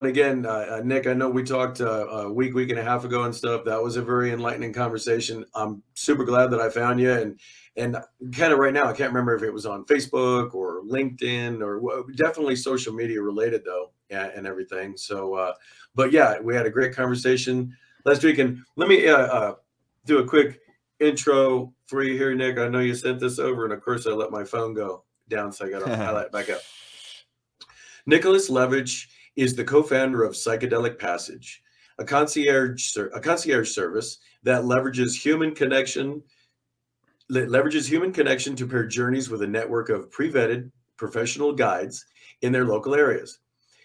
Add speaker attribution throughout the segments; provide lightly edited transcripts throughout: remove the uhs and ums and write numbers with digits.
Speaker 1: again, Nick, I know we talked a week and a half ago and stuff. That was a very enlightening conversation. I'm super glad that I found you. And kind of right now, I can't remember if it was on Facebook or LinkedIn or definitely social media related though, and everything. So, but yeah, we had a great conversation last week. And let me do a quick intro for you here, Nick. I know you sent this over, and of course, I let my phone go down, so I got to highlight back up. Nicholas Levich is the co-founder of Psychedelic Passage, a concierge service that leverages human connection to pair journeys with a network of pre-vetted professional guides in their local areas.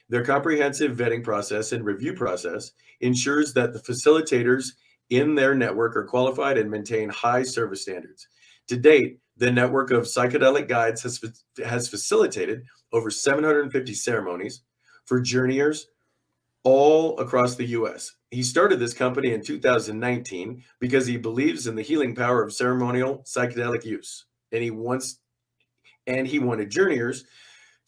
Speaker 1: Their comprehensive vetting process and review process ensures that the facilitators in their network are qualified and maintain high service standards. To date, the network of psychedelic guides has facilitated over 750 ceremonies for journeyers all across the US. He started this company in 2019 because he believes in the healing power of ceremonial psychedelic use. And he wanted journeyers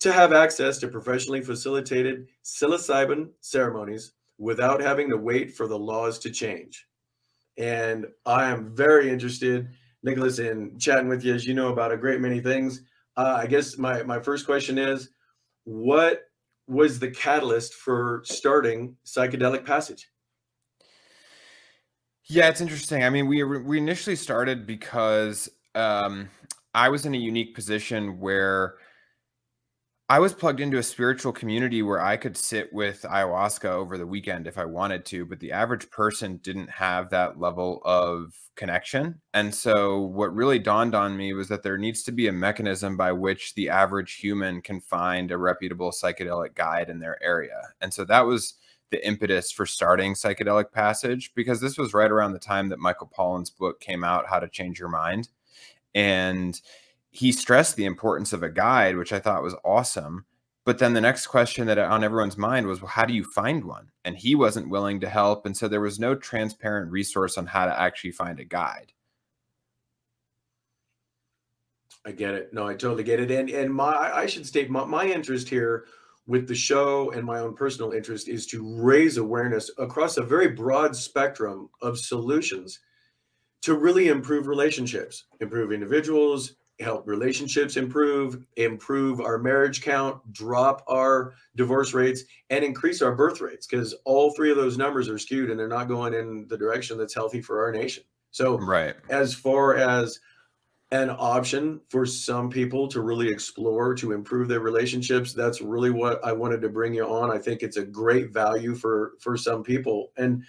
Speaker 1: to have access to professionally facilitated psilocybin ceremonies without having to wait for the laws to change. And I am very interested, Nicholas, in chatting with you, as you know about a great many things. I guess my first question is, what was the catalyst for starting Psychedelic Passage?
Speaker 2: Yeah, it's interesting. I mean, we initially started because I was in a unique position where I was plugged into a spiritual community where I could sit with ayahuasca over the weekend if I wanted to, but the average person didn't have that level of connection. And so what really dawned on me was that there needs to be a mechanism by which the average human can find a reputable psychedelic guide in their area. And so that was the impetus for starting Psychedelic Passage, because this was right around the time that Michael Pollan's book came out, How to Change Your Mind. And he stressed the importance of a guide, which I thought was awesome. But then the next question that on everyone's mind was, well, how do you find one? And he wasn't willing to help. And so there was no transparent resource on how to actually find a guide.
Speaker 1: I get it. No, I totally get it. And I should state my interest here with the show and my own personal interest is to raise awareness across a very broad spectrum of solutions to really improve relationships, improve individuals, help relationships improve our marriage count, drop our divorce rates, and increase our birth rates, because all three of those numbers are skewed and they're not going in the direction that's healthy for our nation. So
Speaker 2: right.
Speaker 1: As far as an option for some people to really explore to improve their relationships, that's really what I wanted to bring you on. I think it's a great value for some people. And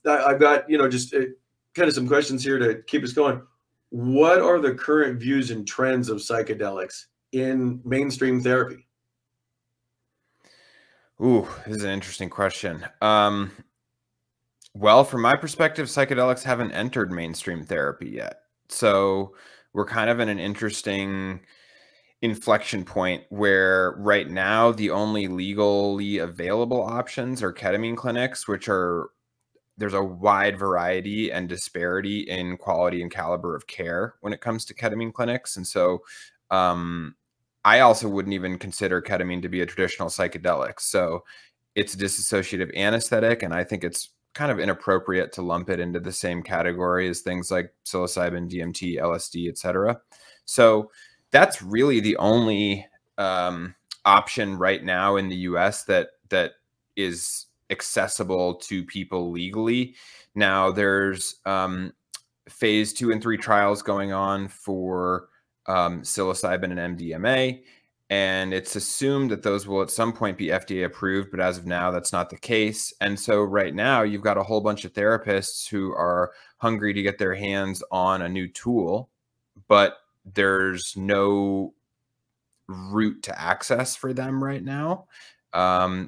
Speaker 1: I've got, just kind of some questions here to keep us going. What are the current views and trends of psychedelics in mainstream therapy?
Speaker 2: Ooh, this is an interesting question. Well, from my perspective, psychedelics haven't entered mainstream therapy yet. So we're kind of in an interesting inflection point where right now the only legally available options are ketamine clinics, which are there's a wide variety and disparity in quality and caliber of care when it comes to ketamine clinics. And so I also wouldn't even consider ketamine to be a traditional psychedelic. So it's a dissociative anesthetic, and I think it's kind of inappropriate to lump it into the same category as things like psilocybin, DMT, LSD, etc. So that's really the only option right now in the US that is accessible to people legally. Now there's phase 2 and 3 trials going on for psilocybin and MDMA, and it's assumed that those will at some point be FDA approved, but as of now, that's not the case. And so right now you've got a whole bunch of therapists who are hungry to get their hands on a new tool, but there's no route to access for them right now.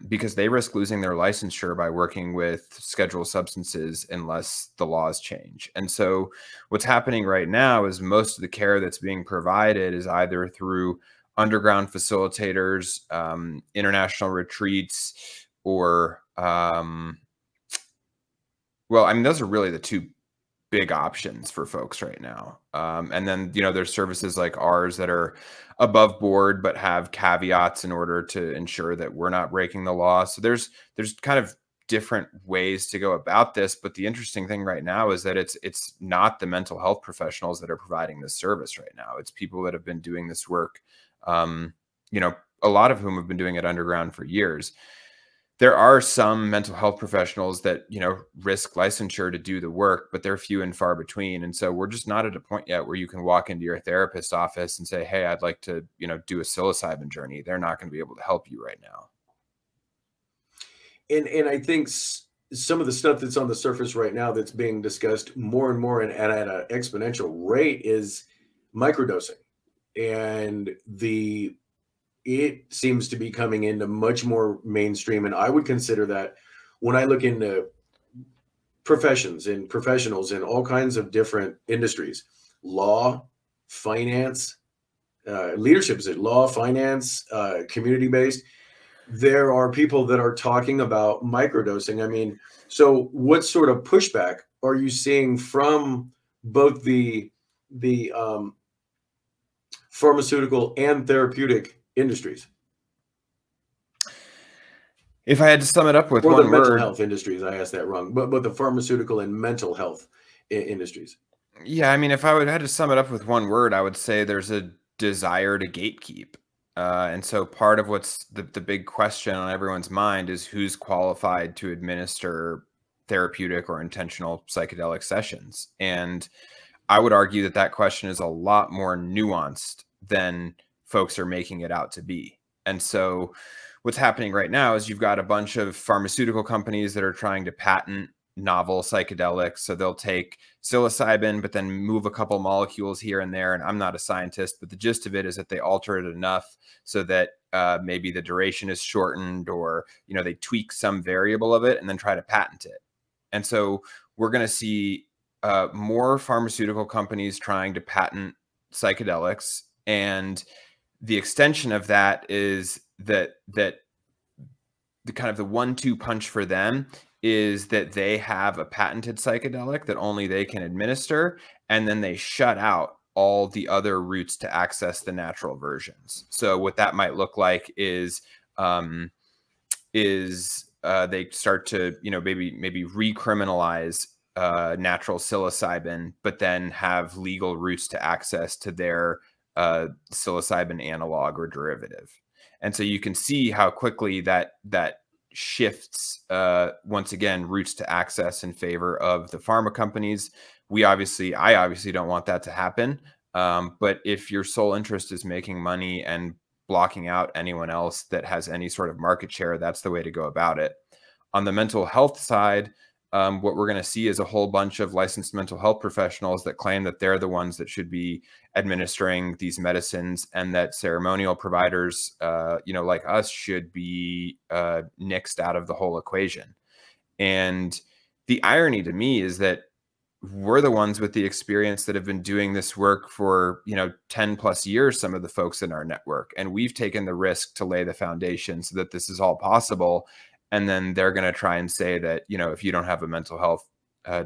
Speaker 2: Because they risk losing their licensure by working with scheduled substances unless the laws change. And so what's happening right now is most of the care that's being provided is either through underground facilitators, international retreats, or, well, I mean, those are really the two big options for folks right now. And then, you know, there's services like ours that are above board, but have caveats in order to ensure that we're not breaking the law. So there's kind of different ways to go about this. But the interesting thing right now is that it's not the mental health professionals that are providing this service right now. It's people that have been doing this work, you know, a lot of whom have been doing it underground for years. There are some mental health professionals that, you know, risk licensure to do the work, but they're few and far between. And so we're just not at a point yet where you can walk into your therapist's office and say, hey, I'd like to, you know, do a psilocybin journey. They're not going to be able to help you right now.
Speaker 1: And I think some of the stuff that's on the surface right now that's being discussed more and more and at an exponential rate is microdosing. And it seems to be coming into much more mainstream. And I would consider that, when I look into professions and professionals in all kinds of different industries, law, finance, leadership, is it law, finance, community-based, there are people that are talking about microdosing. I mean, so what sort of pushback are you seeing from both the pharmaceutical and therapeutic industries?
Speaker 2: If I had to sum it up with
Speaker 1: or
Speaker 2: one
Speaker 1: the mental
Speaker 2: word,
Speaker 1: health industries, I asked that wrong, but the pharmaceutical and mental health industries.
Speaker 2: yeah, I mean, if I would had to sum it up with one word, I would say there's a desire to gatekeep. And so part of what's the big question on everyone's mind is who's qualified to administer therapeutic or intentional psychedelic sessions. And I would argue that that question is a lot more nuanced than folks are making it out to be. And so what's happening right now is you've got a bunch of pharmaceutical companies that are trying to patent novel psychedelics. So they'll take psilocybin, but then move a couple molecules here and there. And I'm not a scientist, but the gist of it is that they alter it enough so that maybe the duration is shortened, or, you know, they tweak some variable of it and then try to patent it. And so we're going to see more pharmaceutical companies trying to patent psychedelics. And the extension of that is that the kind of the 1-2 punch for them is that they have a patented psychedelic that only they can administer, and then they shut out all the other routes to access the natural versions. So what that might look like is they start to, you know, maybe recriminalize natural psilocybin, but then have legal routes to access to their psilocybin analog or derivative. And so you can see how quickly that shifts, once again, routes to access in favor of the pharma companies. I obviously don't want that to happen. But if your sole interest is making money and blocking out anyone else that has any sort of market share, that's the way to go about it. On the mental health side, what we're going to see is a whole bunch of licensed mental health professionals that claim that they're the ones that should be administering these medicines, and that ceremonial providers, you know, like us, should be nixed out of the whole equation. And the irony to me is that we're the ones with the experience that have been doing this work for, you know, 10 plus years, some of the folks in our network, and we've taken the risk to lay the foundation so that this is all possible. And then they're going to try and say that, you know, if you don't have a mental health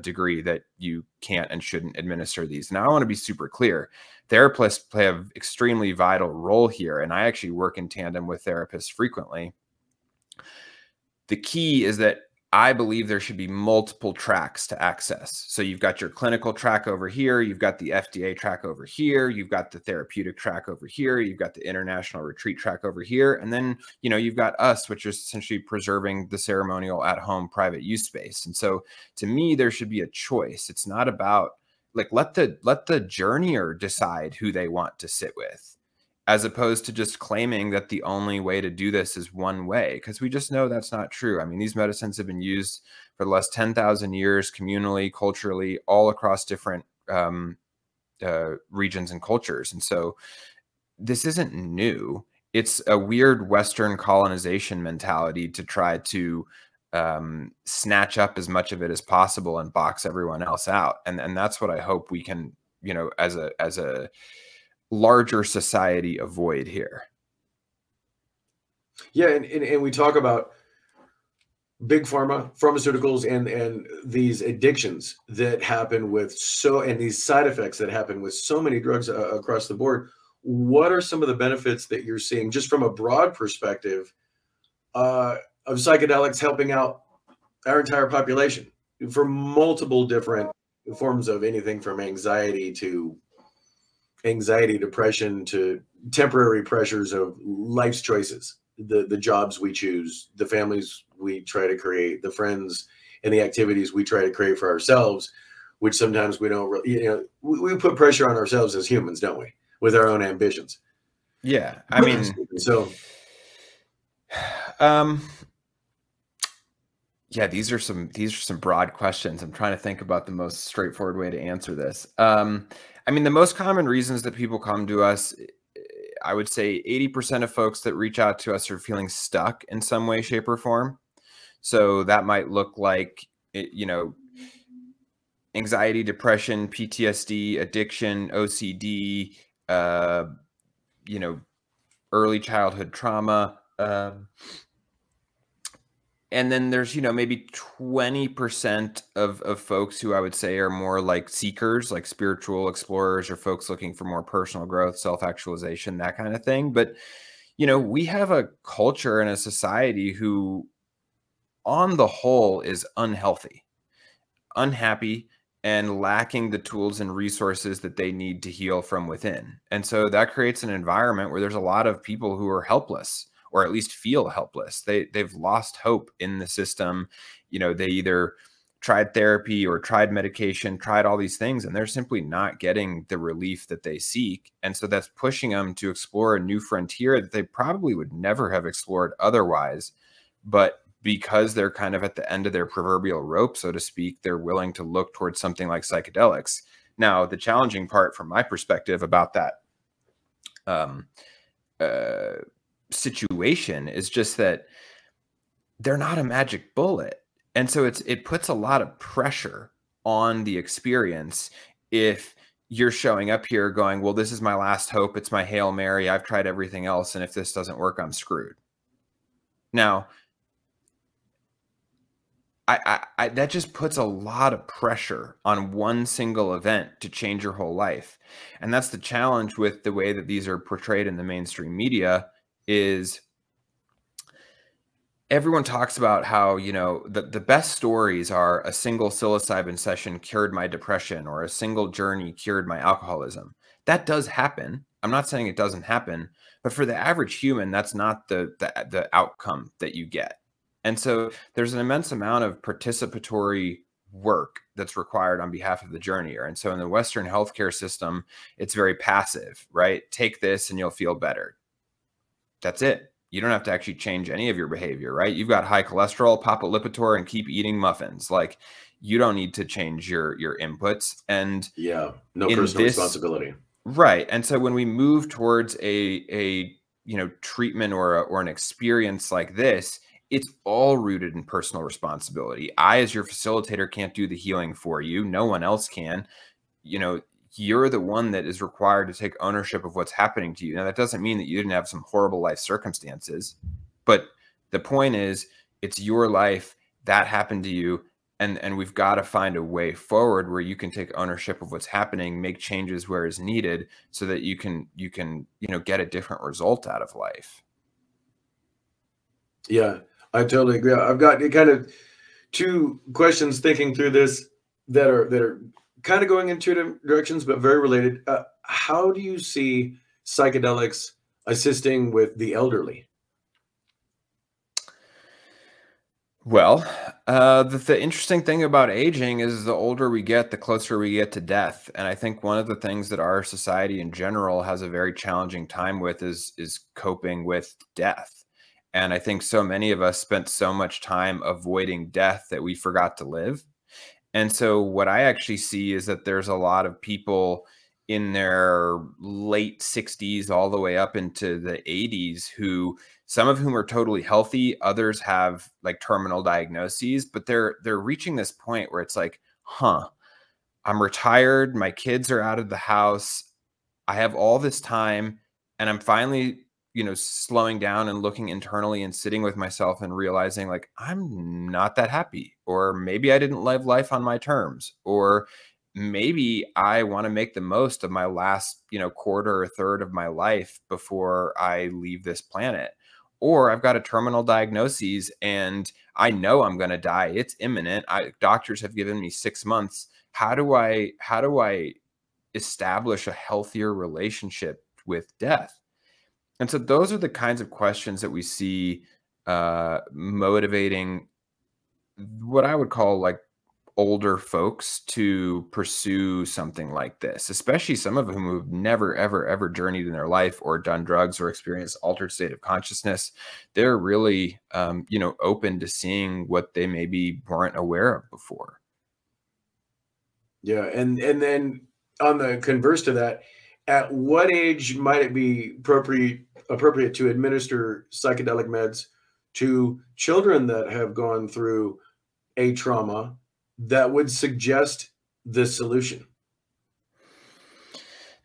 Speaker 2: degree, that you can't and shouldn't administer these. Now, I want to be super clear. Therapists play an extremely vital role here, and I actually work in tandem with therapists frequently. The key is that I believe there should be multiple tracks to access. So you've got your clinical track over here, you've got the FDA track over here, you've got the therapeutic track over here, you've got the international retreat track over here, and then, you know, you've got us, which is essentially preserving the ceremonial at-home private use space. And so to me, there should be a choice. It's not about, like, let the journeyer decide who they want to sit with, as opposed to just claiming that the only way to do this is one way, because we just know that's not true. I mean, these medicines have been used for the last 10,000 years, communally, culturally, all across different regions and cultures. And so this isn't new. It's a weird Western colonization mentality to try to snatch up as much of it as possible and box everyone else out. And that's what I hope we can, you know, as a larger society, avoid here.
Speaker 1: Yeah, and we talk about big pharma, pharmaceuticals, and these addictions that happen with and these side effects that happen with so many drugs across the board. What are some of the benefits that you're seeing, just from a broad perspective, of psychedelics helping out our entire population for multiple different forms of anything from anxiety, depression, to temporary pressures of life's choices, the jobs we choose, the families we try to create, the friends and the activities we try to create for ourselves, which sometimes we don't really, we put pressure on ourselves as humans, don't we, with our own ambitions?
Speaker 2: Yeah. I mean,
Speaker 1: so,
Speaker 2: yeah, these are some broad questions. I'm trying to think about the most straightforward way to answer this. I mean, the most common reasons that people come to us, I would say 80% of folks that reach out to us are feeling stuck in some way, shape, or form. So that might look like, anxiety, depression, PTSD, addiction, OCD, early childhood trauma. And then there's, maybe 20% of folks who I would say are more like seekers, like spiritual explorers, or folks looking for more personal growth, self-actualization, that kind of thing. But, we have a culture and a society who, on the whole, is unhealthy, unhappy, and lacking the tools and resources that they need to heal from within. And so that creates an environment where there's a lot of people who are helpless, or at least feel helpless. They've lost hope in the system. They either tried therapy or tried medication, tried all these things, and they're simply not getting the relief that they seek. And so that's pushing them to explore a new frontier that they probably would never have explored otherwise. But because they're kind of at the end of their proverbial rope, so to speak, they're willing to look towards something like psychedelics. Now, the challenging part from my perspective about that situation is just that they're not a magic bullet. And so it puts a lot of pressure on the experience if you're showing up here going, well, this is my last hope. It's my Hail Mary. I've tried everything else. And if this doesn't work, I'm screwed. Now, I that just puts a lot of pressure on one single event to change your whole life. And that's the challenge with the way that these are portrayed in the mainstream media. Is everyone talks about how, the best stories are a single psilocybin session cured my depression, or a single journey cured my alcoholism. That does happen. I'm not saying it doesn't happen, but for the average human, that's not the outcome that you get. And so there's an immense amount of participatory work that's required on behalf of the journeyer. And so in the Western healthcare system, it's very passive, right? Take this and you'll feel better. That's it. You don't have to actually change any of your behavior, right? You've got high cholesterol, pop a Lipitor and keep eating muffins. Like, you don't need to change your inputs. And
Speaker 1: yeah, no personal responsibility.
Speaker 2: Right. And so when we move towards a treatment or an experience like this, it's all rooted in personal responsibility. I, as your facilitator, can't do the healing for you. No one else can. You're the one that is required to take ownership of what's happening to you. Now, that doesn't mean that you didn't have some horrible life circumstances, but the point is, it's your life that happened to you. And we've got to find a way forward where you can take ownership of what's happening, make changes where is needed, so that you can get a different result out of life.
Speaker 1: Yeah, I totally agree. I've got kind of two questions thinking through this that are kind of going in two different directions, but very related. How do you see psychedelics assisting with the elderly?
Speaker 2: Well, the interesting thing about aging is the older we get, the closer we get to death. And I think one of the things that our society in general has a very challenging time with is coping with death. And I think so many of us spent so much time avoiding death that we forgot to live. And so what I actually see is that there's a lot of people in their late 60s all the way up into the 80s who, some of whom are totally healthy, others have like terminal diagnoses, but they're reaching this point where it's like, I'm retired, my kids are out of the house, I have all this time, and I'm finally slowing down and looking internally and sitting with myself and realizing like, I'm not that happy, or maybe I didn't live life on my terms, or maybe I want to make the most of my last, quarter or third of my life before I leave this planet. Or I've got a terminal diagnosis and I know I'm going to die. It's imminent. Doctors have given me 6 months. How do I establish a healthier relationship with death? And so those are the kinds of questions that we see motivating what I would call like older folks to pursue something like this, especially some of whom have never, ever, ever journeyed in their life or done drugs or experienced altered state of consciousness. They're really, open to seeing what they maybe weren't aware of before.
Speaker 1: Yeah. And then on the converse to that, at what age might it be appropriate to administer psychedelic meds to children that have gone through a trauma that would suggest the solution?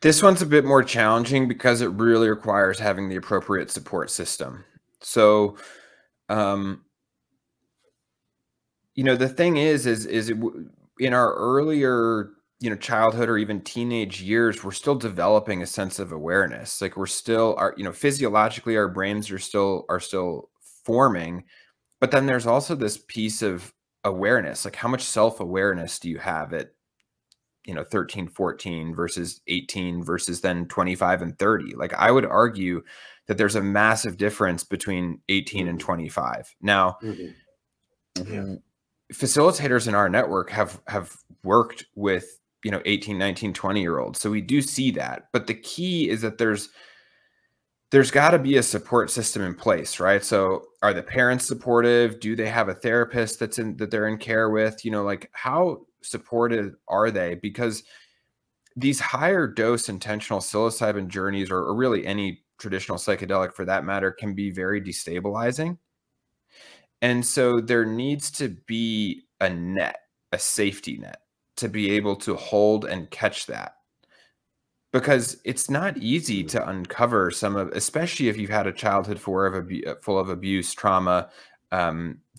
Speaker 2: This one's a bit more challenging because it really requires having the appropriate support system. So, the thing is in our earlier, childhood or even teenage years, we're still developing a sense of awareness. Like we're still, physiologically, our brains are still forming, but then there's also this piece of awareness. Like how much self-awareness do you have at 13, 14 versus 18 versus then 25 and 30? Like I would argue that there's a massive difference between 18 and 25. Now, facilitators in our network have worked with 18, 19, 20-year-olds. So we do see that. But the key is that there's got to be a support system in place, right? So are the parents supportive? Do they have a therapist that they're in care with? Like how supported are they? Because these higher dose intentional psilocybin journeys, or really any traditional psychedelic for that matter, can be very destabilizing. And so there needs to be a safety net to be able to hold and catch that. Because it's not easy to uncover especially if you've had a childhood full of abuse, trauma,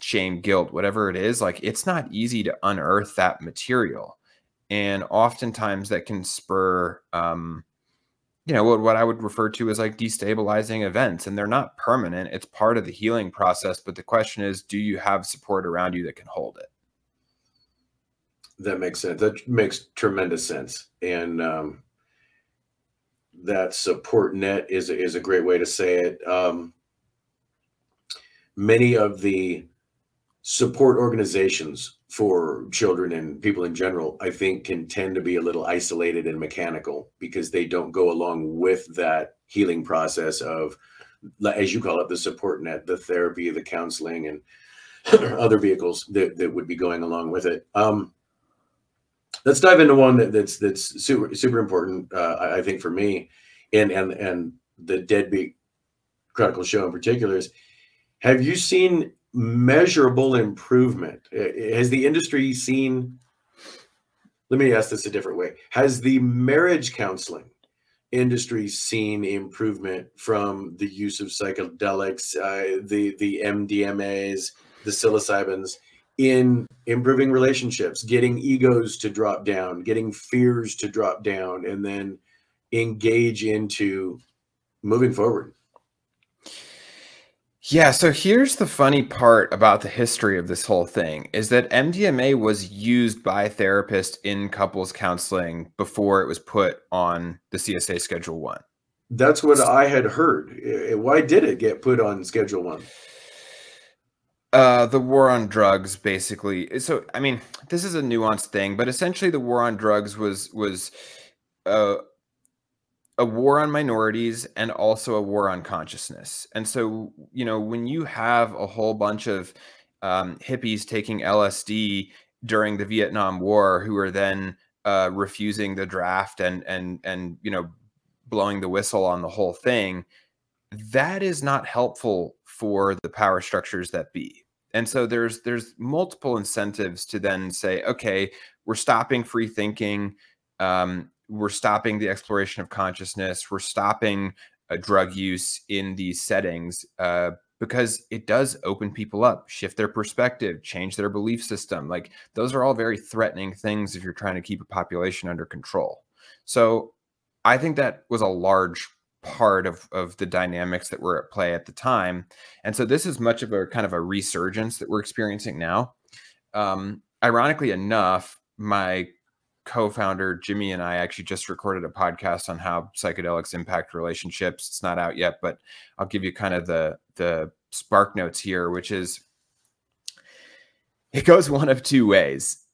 Speaker 2: shame, guilt, whatever it is. Like it's not easy to unearth that material, and oftentimes that can spur, what I would refer to as like destabilizing events, and they're not permanent. It's part of the healing process. But the question is, do you have support around you that can hold it?
Speaker 1: That makes sense. That makes tremendous sense, and that support net is a great way to say it. Many of the support organizations for children and people in general, I think, can tend to be a little isolated and mechanical because they don't go along with that healing process of, as you call it, the support net, the therapy, the counseling, and other vehicles that would be going along with it. Let's dive into one that's super important, I think, for me, and the Deadbeat Chronicle show in particular is: have you seen measurable improvement? Has the industry seen? Let me ask this a different way: has the marriage counseling industry seen improvement from the use of psychedelics, the MDMAs, the psilocybins, in improving relationships, getting egos to drop down, getting fears to drop down, and then engage into moving forward?
Speaker 2: Yeah, so here's the funny part about the history of this whole thing is that MDMA was used by therapists in couples counseling before it was put on the CSA Schedule 1.
Speaker 1: That's what I had heard. Why did it get put on Schedule 1?
Speaker 2: The war on drugs, basically. So, I mean, this is a nuanced thing, but essentially the war on drugs was a war on minorities and also a war on consciousness. And so, when you have a whole bunch of hippies taking LSD during the Vietnam War who are then refusing the draft and blowing the whistle on the whole thing, that is not helpful for the power structures that be. And so there's multiple incentives to then say, okay, we're stopping free thinking. We're stopping the exploration of consciousness. We're stopping drug use in these settings, because it does open people up, shift their perspective, change their belief system. Like, those are all very threatening things if you're trying to keep a population under control. So I think that was a large part of the dynamics that were at play at the time. And so this is much of a kind of a resurgence that we're experiencing now. Ironically enough, my co-founder Jimmy and I actually just recorded a podcast on how psychedelics impact relationships. It's not out yet, but I'll give you kind of the spark notes here, which is, it goes one of two ways.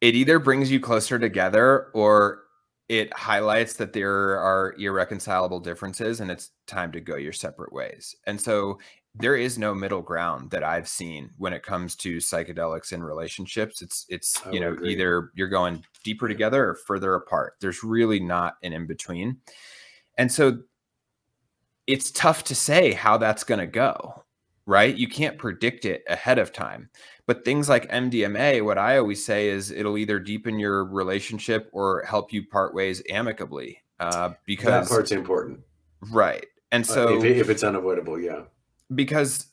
Speaker 2: It either brings you closer together, or it highlights that there are irreconcilable differences and it's time to go your separate ways. And so there is no middle ground that I've seen when it comes to psychedelics in relationships. It's you know, either you're going deeper together or further apart. There's really not an in between. And so it's tough to say how that's going to go, right? You can't predict it ahead of time. But things like MDMA, what I always say is it'll either deepen your relationship or help you part ways amicably. Because
Speaker 1: that part's important.
Speaker 2: Right. And so
Speaker 1: if it's unavoidable, yeah.
Speaker 2: Because,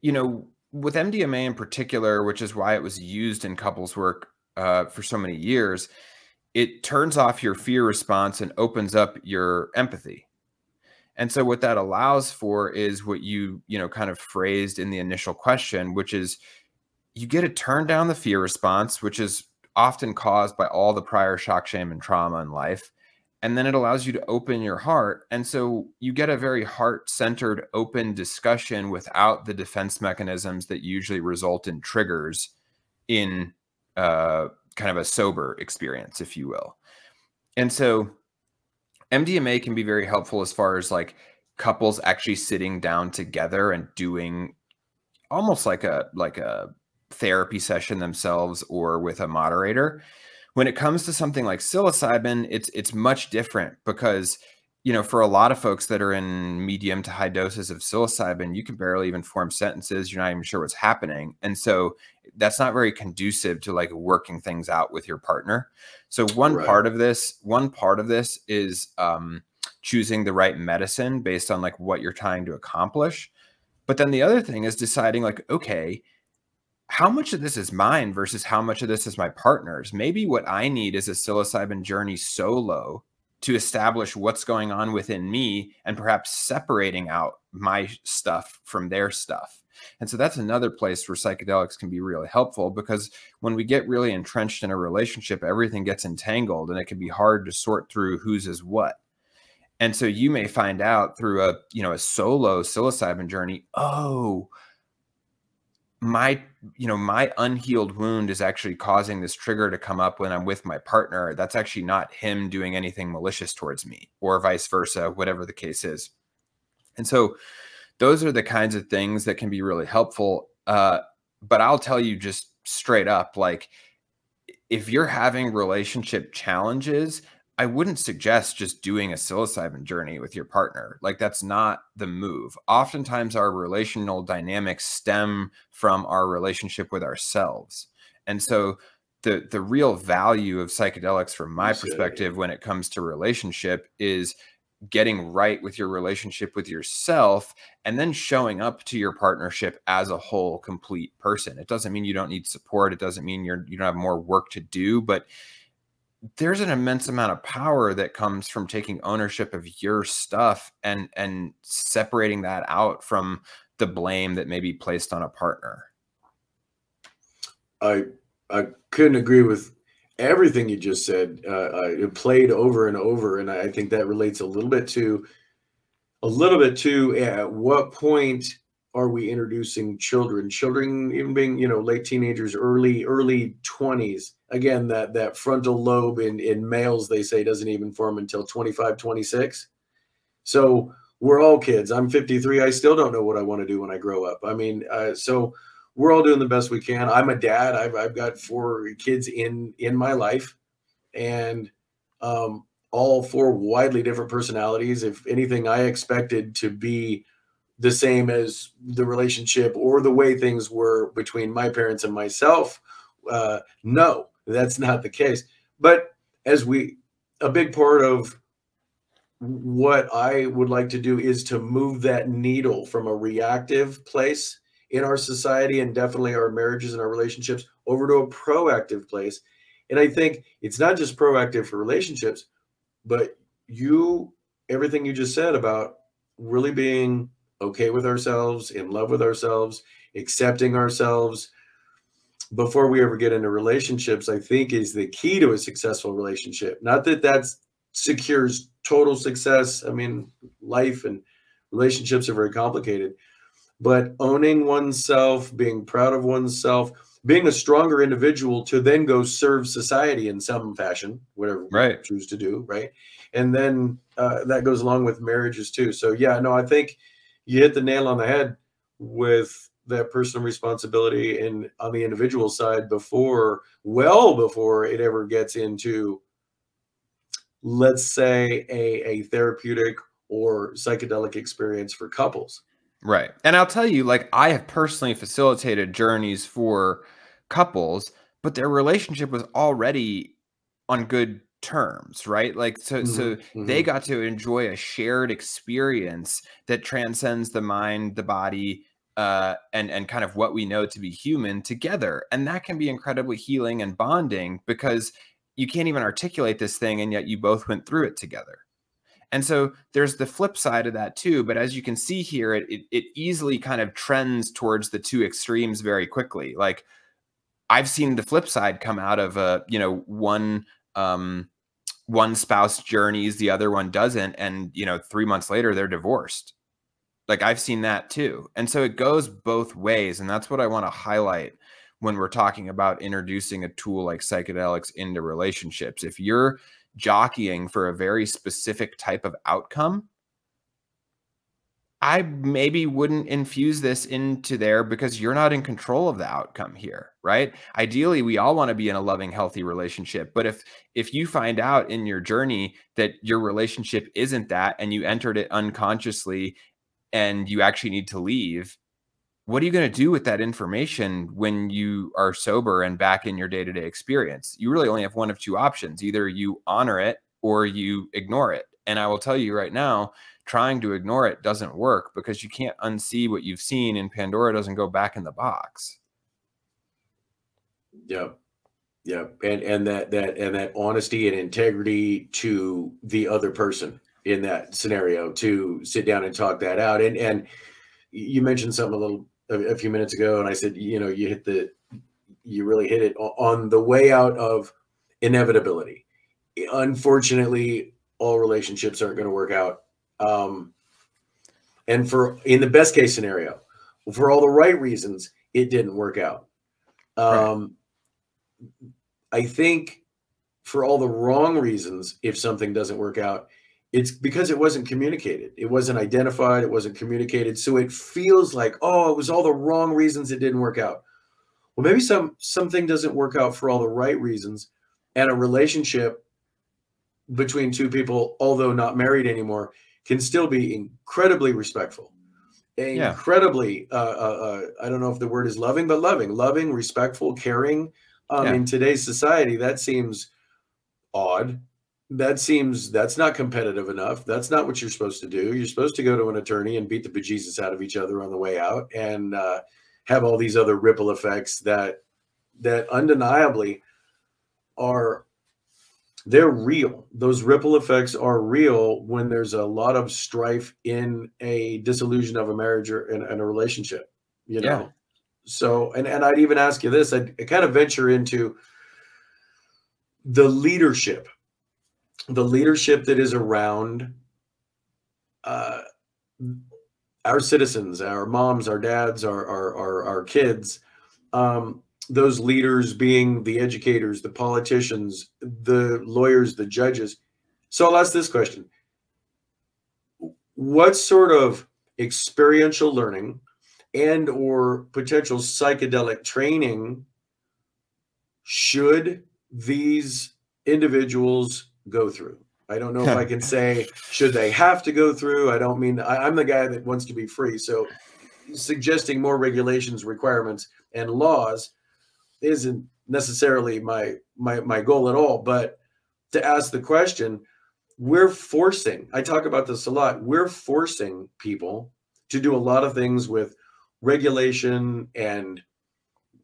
Speaker 2: you know, with MDMA in particular, which is why it was used in couples work for so many years, it turns off your fear response and opens up your empathy. And so what that allows for is what you know, kind of phrased in the initial question, which is you get to turn down the fear response, which is often caused by all the prior shock, shame, and trauma in life. And then it allows you to open your heart. And so you get a very heart-centered, open discussion without the defense mechanisms that usually result in triggers in kind of a sober experience, if you will. And so MDMA can be very helpful as far as like couples actually sitting down together and doing almost like a therapy session themselves or with a moderator. When it comes to something like psilocybin, it's much different because, you know, for a lot of folks that are in medium to high doses of psilocybin, you can barely even form sentences. You're not even sure what's happening. And so that's not very conducive to like working things out with your partner. So one part of this is choosing the right medicine based on like what you're trying to accomplish. But then the other thing is deciding like, okay, how much of this is mine versus how much of this is my partner's? Maybe what I need is a psilocybin journey solo to establish what's going on within me and perhaps separating out my stuff from their stuff. And so that's another place where psychedelics can be really helpful, because when we get really entrenched in a relationship, everything gets entangled and it can be hard to sort through whose is what. And so you may find out through a solo psilocybin journey, oh, my unhealed wound is actually causing this trigger to come up when I'm with my partner. That's actually not him doing anything malicious towards me, or vice versa, whatever the case is. And so those are the kinds of things that can be really helpful. But I'll tell you just straight up, like, if you're having relationship challenges, I wouldn't suggest just doing a psilocybin journey with your partner. Like, that's not the move. Oftentimes our relational dynamics stem from our relationship with ourselves. And so the real value of psychedelics from my perspective when it comes to relationship is getting right with your relationship with yourself and then showing up to your partnership as a whole, complete person. It doesn't mean you don't need support. It doesn't mean you don't have more work to do, but there's an immense amount of power that comes from taking ownership of your stuff and separating that out from the blame that may be placed on a partner.
Speaker 1: I couldn't agree with everything you just said. It played over and over, and I think that relates a little bit to at what point are we introducing children even being, late teenagers, early 20s. Again, that frontal lobe in males, they say, doesn't even form until 25, 26. So we're all kids. I'm 53. I still don't know what I want to do when I grow up. I mean, so we're all doing the best we can. I'm a dad. I've got 4 kids in my life, and all 4 widely different personalities. If anything, I expected to be the same as the relationship or the way things were between my parents and myself. No, that's not the case. But a big part of what I would like to do is to move that needle from a reactive place in our society, and definitely our marriages and our relationships, over to a proactive place. And I think it's not just proactive for relationships, but everything you just said about really being okay with ourselves, in love with ourselves, accepting ourselves before we ever get into relationships, I think is the key to a successful relationship. Not that that secures total success. I mean, life and relationships are very complicated, but owning oneself, being proud of oneself, being a stronger individual to then go serve society in some fashion, whatever we
Speaker 2: Right.
Speaker 1: choose to do, right? And then that goes along with marriages too. So yeah, no, I think you hit the nail on the head with that personal responsibility and on the individual side well before it ever gets into, let's say, a therapeutic or psychedelic experience for couples.
Speaker 2: Right. And I'll tell you, like, I have personally facilitated journeys for couples, but their relationship was already on good terms, right? Like, so
Speaker 1: Hmm.
Speaker 2: they
Speaker 1: Hmm.
Speaker 2: got to enjoy a shared experience that transcends the mind, the body, and kind of what we know to be human together. And that can be incredibly healing and bonding, because you can't even articulate this thing, and yet you both went through it together. And so there's the flip side of that too. But as you can see here, it easily kind of trends towards the two extremes very quickly. Like, I've seen the flip side come out of one spouse journeys, the other one doesn't, and 3 months later they're divorced. Like, I've seen that too. And so it goes both ways, and that's what I want to highlight when we're talking about introducing a tool like psychedelics into relationships. If you're jockeying for a very specific type of outcome, I maybe wouldn't infuse this into there, because you're not in control of the outcome here, right? Ideally, we all want to be in a loving, healthy relationship. But if you find out in your journey that your relationship isn't that, and you entered it unconsciously, and you actually need to leave, what are you going to do with that information when you are sober and back in your day-to-day experience? You really only have one of two options. Either you honor it or you ignore it. And I will tell you right now, trying to ignore it doesn't work, because you can't unsee what you've seen, and Pandora doesn't go back in the box.
Speaker 1: Yeah. Yeah. And that honesty and integrity to the other person in that scenario, to sit down and talk that out. And you mentioned something a few minutes ago, and I said, you really hit it on the way out of inevitability. Unfortunately, all relationships aren't going to work out. And in the best case scenario, for all the right reasons, it didn't work out.
Speaker 2: Right.
Speaker 1: I think for all the wrong reasons, if something doesn't work out, it's because it wasn't communicated. It wasn't identified. It wasn't communicated. So it feels like, oh, it was all the wrong reasons it didn't work out. Well, maybe something doesn't work out for all the right reasons, and a relationship between two people, although not married anymore, can still be incredibly respectful,
Speaker 2: Yeah.
Speaker 1: incredibly, I don't know if the word is loving, but loving, respectful, caring.
Speaker 2: Yeah.
Speaker 1: In today's society, that seems odd. That's not competitive enough. That's not what you're supposed to do. You're supposed to go to an attorney and beat the bejesus out of each other on the way out, and have all these other ripple effects that undeniably are, they're real. Those ripple effects are real when there's a lot of strife in a dissolution of a marriage or in a relationship, you
Speaker 2: Yeah.
Speaker 1: know? So, and I'd even ask you this, I'd kind of venture into the leadership, that is around uh, our citizens, our moms, our dads, our kids, those leaders being the educators, the politicians, the lawyers, the judges. So I'll ask this question. What sort of experiential learning and or potential psychedelic training should these individuals go through? I don't know if I can say, should they have to go through? I don't mean, I'm the guy that wants to be free. So suggesting more regulations, requirements, and laws isn't necessarily my goal at all. But to ask the question, we're forcing, I talk about this a lot, we're forcing people to do a lot of things with regulation and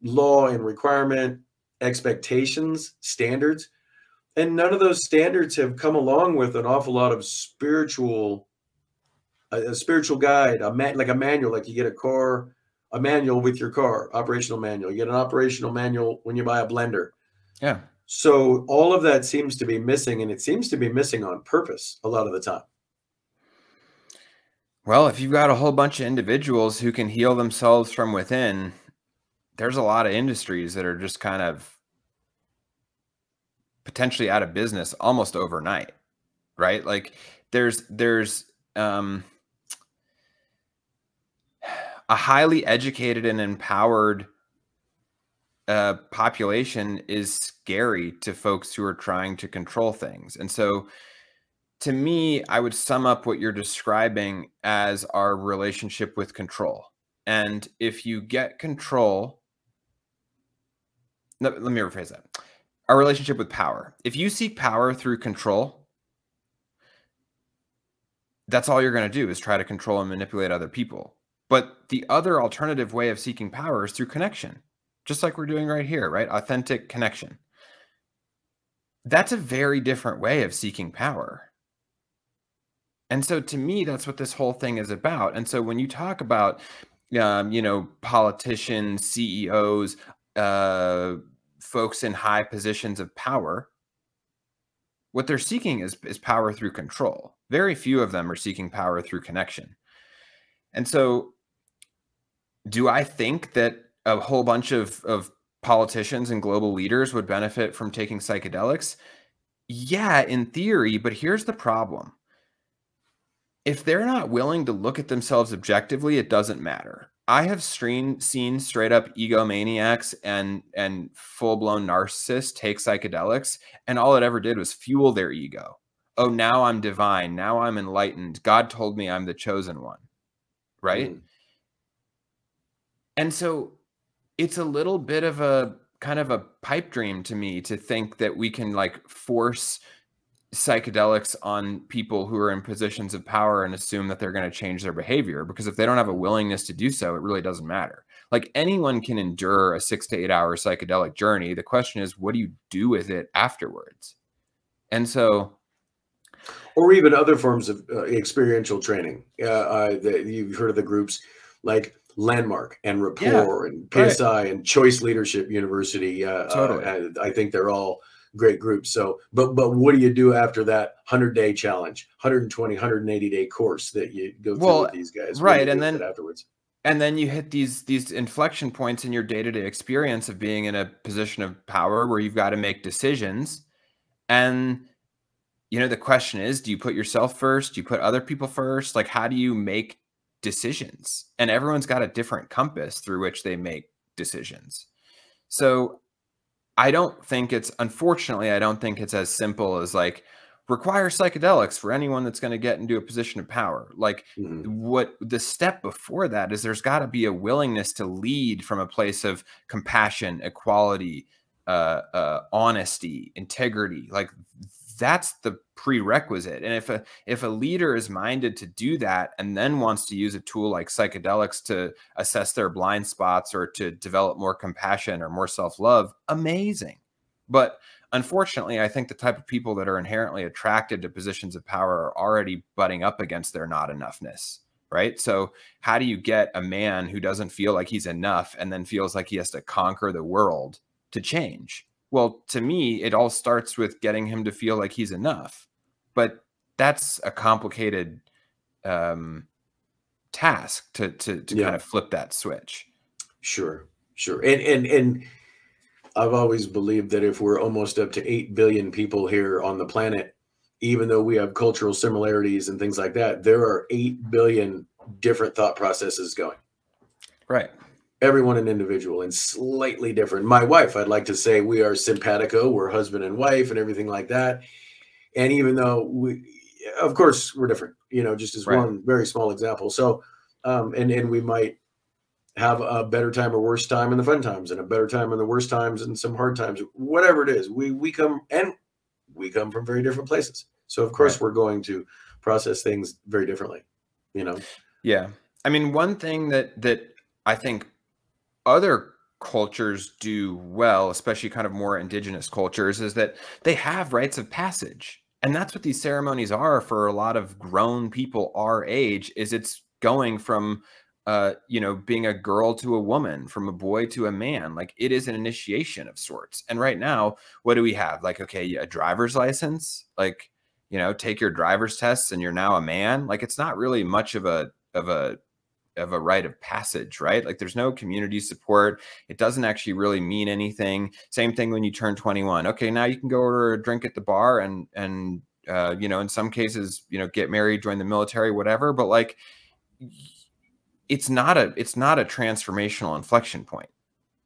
Speaker 1: law and requirement, expectations, standards. And none of those standards have come along with an awful lot of spiritual, a spiritual guide, like a manual, like you get a manual with your car, operational manual. You get an operational manual when you buy a blender.
Speaker 2: Yeah.
Speaker 1: So all of that seems to be missing, and it seems to be missing on purpose a lot of the time.
Speaker 2: Well, if you've got a whole bunch of individuals who can heal themselves from within, there's a lot of industries that are just kind of potentially out of business almost overnight, right? Like there's a highly educated and empowered population is scary to folks who are trying to control things. And so to me, I would sum up what you're describing as our relationship with control. And if you get control, let me rephrase that. Our relationship with power. If you seek power through control, that's all you're going to do is try to control and manipulate other people. But the other alternative way of seeking power is through connection, just like we're doing right here, right? Authentic connection. That's a very different way of seeking power. And so to me, that's what this whole thing is about. And so when you talk about, politicians, CEOs, folks in high positions of power, what they're seeking is power through control. Very few of them are seeking power through connection. And so do I think that a whole bunch of politicians and global leaders would benefit from taking psychedelics? Yeah, in theory, but here's the problem. If they're not willing to look at themselves objectively, it doesn't matter. I have seen straight up egomaniacs and full-blown narcissists take psychedelics, and all it ever did was fuel their ego. Oh, now I'm divine. Now I'm enlightened. God told me I'm the chosen one. Right? Mm. And so it's a little bit of a kind of a pipe dream to me to think that we can like force psychedelics on people who are in positions of power and assume that they're going to change their behavior, because if they don't have a willingness to do so, it really doesn't matter. Like anyone can endure a 6 to 8 hour psychedelic journey. The question is, what do you do with it afterwards? And
Speaker 1: or even other forms of experiential training. You've heard of the groups like Landmark and Rapport and PSI and Choice Leadership University. Totally. I think they're all great groups. So, but what do you do after that 100-day challenge, 120, 180-day course that you go through with these guys?
Speaker 2: Right. And then afterwards. And then you hit these inflection points in your day-to-day experience of being in a position of power where you've got to make decisions. And, the question is, do you put yourself first? Do you put other people first? Like, how do you make decisions? And everyone's got a different compass through which they make decisions. So unfortunately, I don't think it's as simple as like require psychedelics for anyone that's going to get into a position of power. Like what the step before that is, there's got to be a willingness to lead from a place of compassion, equality, honesty, integrity. Like that's the prerequisite. And if a leader is minded to do that and then wants to use a tool like psychedelics to assess their blind spots or to develop more compassion or more self-love, amazing. But unfortunately, I think the type of people that are inherently attracted to positions of power are already butting up against their not enoughness, right? So how do you get a man who doesn't feel like he's enough and then feels like he has to conquer the world to change? Well, to me, it all starts with getting him to feel like he's enough. But that's a complicated task to kind of flip that switch.
Speaker 1: Sure. And I've always believed that if we're almost up to 8 billion people here on the planet, even though we have cultural similarities and things like that, there are 8 billion different thought processes going.
Speaker 2: Right.
Speaker 1: Everyone an individual and slightly different. My wife, I'd like to say we are simpatico, we're husband and wife and everything like that. And even though of course we're different, just as one very small example. So, and we might have a better time or worse time in the fun times and a better time in the worst times and some hard times, whatever it is, we come from very different places. So of course we're going to process things very differently, you know?
Speaker 2: Yeah. I mean, one thing that I think other cultures do well, especially kind of more indigenous cultures, is that they have rites of passage. And that's what these ceremonies are for a lot of grown people our age, is it's going from you know, being a girl to a woman, from a boy to a man. Like, it is an initiation of sorts. And right now, what do we have? Like, okay, a driver's license, like, you know, take your driver's tests and you're now a man. Like, it's not really much of a rite of passage, right? Like, there's no community support. It doesn't actually really mean anything. Same thing when you turn 21. Okay, now you can go order a drink at the bar and you know, in some cases, you know, get married, join the military, whatever. But like, it's not a transformational inflection point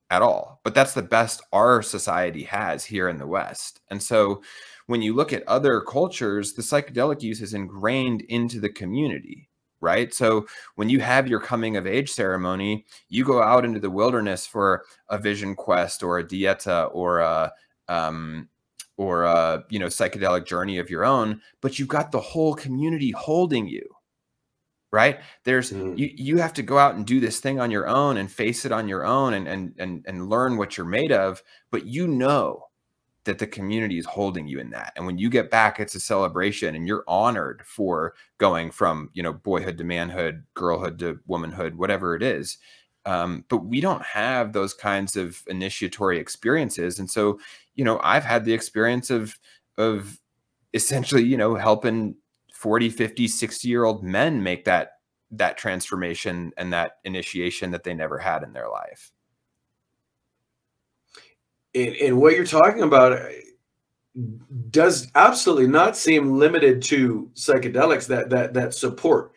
Speaker 2: at all. But that's the best our society has here in the West. And so when you look at other cultures, the psychedelic use is ingrained into the community, right? So when you have your coming of age ceremony, you go out into the wilderness for a vision quest or a dieta or a you know, psychedelic journey of your own, but you've got the whole community holding you, right? There's you have to go out and do this thing on your own and face it on your own and learn what you're made of, but you know that the community is holding you in that. And when you get back, it's a celebration and you're honored for going from, you know, boyhood to manhood, girlhood to womanhood, whatever it is. But we don't have those kinds of initiatory experiences. And so, you know, I've had the experience of essentially, you know, helping 40, 50, 60-year-old men make that transformation and that initiation that they never had in their life.
Speaker 1: And what you're talking about does absolutely not seem limited to psychedelics, that support,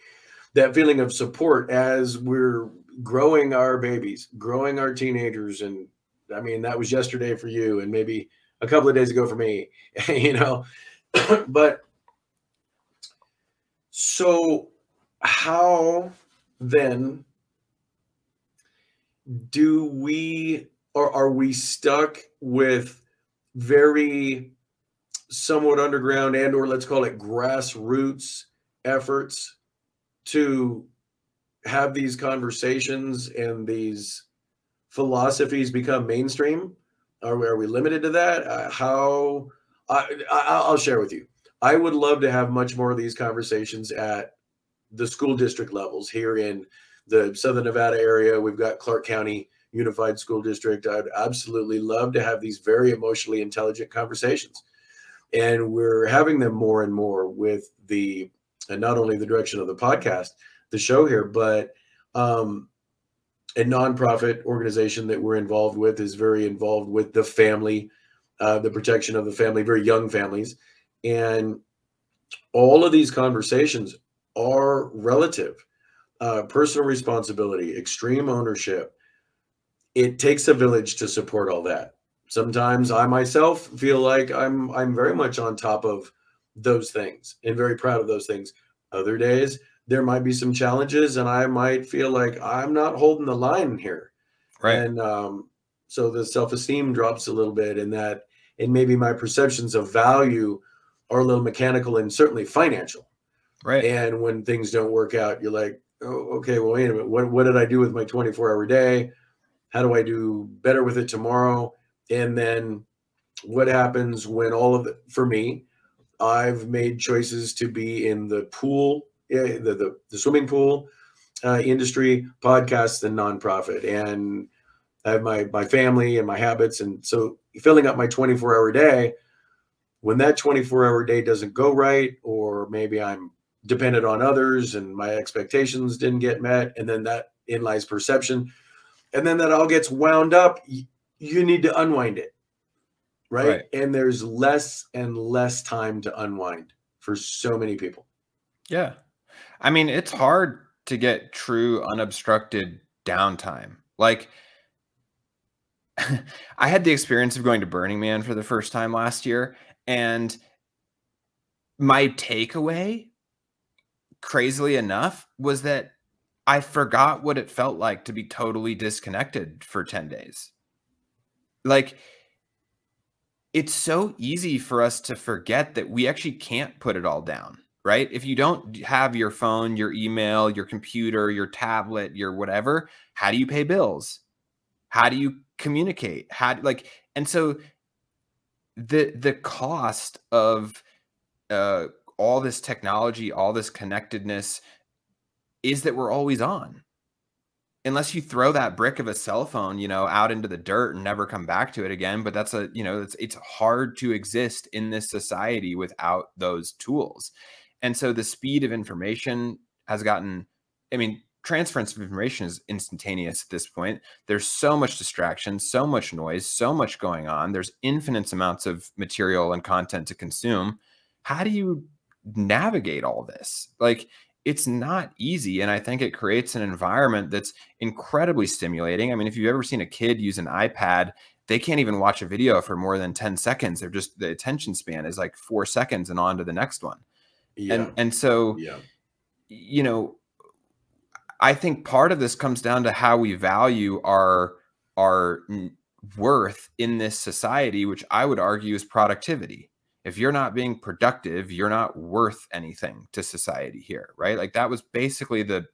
Speaker 1: that feeling of support as we're growing our babies, growing our teenagers. And I mean, that was yesterday for you and maybe a couple of days ago for me, you know. But so how then do we, or are we stuck with very somewhat underground and or let's call it grassroots efforts to have these conversations and these philosophies become mainstream? Are we limited to that? I'll share with you. I would love to have much more of these conversations at the school district levels here in the Southern Nevada area. We've got Clark County Unified School District. I'd absolutely love to have these very emotionally intelligent conversations. And we're having them more and more with and not only the direction of the podcast, the show here, but a nonprofit organization that we're involved with is very involved with the family, the protection of the family, very young families. And all of these conversations are relative, personal responsibility, extreme ownership. It takes a village to support all that. Sometimes I myself feel like I'm very much on top of those things and very proud of those things. Other days, there might be some challenges and I might feel like I'm not holding the line here.
Speaker 2: Right.
Speaker 1: And so the self-esteem drops a little bit, and maybe my perceptions of value are a little mechanical and certainly financial.
Speaker 2: Right.
Speaker 1: And when things don't work out, you're like, oh, okay, well, wait a minute. What did I do with my 24-hour day? How do I do better with it tomorrow? And then what happens when for me, I've made choices to be in the pool, the swimming pool industry, podcasts, and nonprofit. And I have my family and my habits. And so filling up my 24-hour day, when that 24-hour day doesn't go right, or maybe I'm dependent on others and my expectations didn't get met, and then that in lies perception, and then that all gets wound up, you need to unwind it, right? And there's less and less time to unwind for so many people.
Speaker 2: Yeah. I mean, it's hard to get true unobstructed downtime. Like, I had the experience of going to Burning Man for the first time last year, and my takeaway, crazily enough, was that I forgot what it felt like to be totally disconnected for 10 days. Like, it's so easy for us to forget that we actually can't put it all down, right? If you don't have your phone, your email, your computer, your tablet, your whatever, how do you pay bills? How do you communicate? And so the cost of all this technology, all this connectedness is that we're always on. Unless you throw that brick of a cell phone, out into the dirt and never come back to it again. But that's it's hard to exist in this society without those tools. And so the speed of information has gotten, transference of information is instantaneous at this point. There's so much distraction, so much noise, so much going on. There's infinite amounts of material and content to consume. How do you navigate all this? It's not easy. And I think it creates an environment that's incredibly stimulating. If you've ever seen a kid use an iPad, they can't even watch a video for more than 10 seconds. The attention span is like 4 seconds and on to the next one.
Speaker 1: Yeah.
Speaker 2: And so, I think part of this comes down to how we value our worth in this society, which I would argue is productivity. If you're not being productive, you're not worth anything to society here, right? That was basically the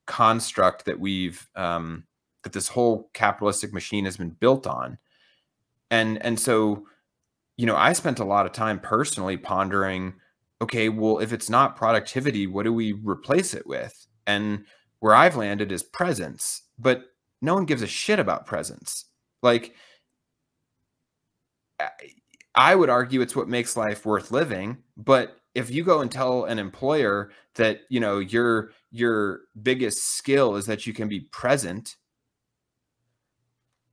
Speaker 2: construct that that this whole capitalistic machine has been built on. And so, I spent a lot of time personally pondering, okay, well, if it's not productivity, what do we replace it with? And where I've landed is presence, but no one gives a shit about presence. I would argue it's what makes life worth living. But if you go and tell an employer that, your biggest skill is that you can be present,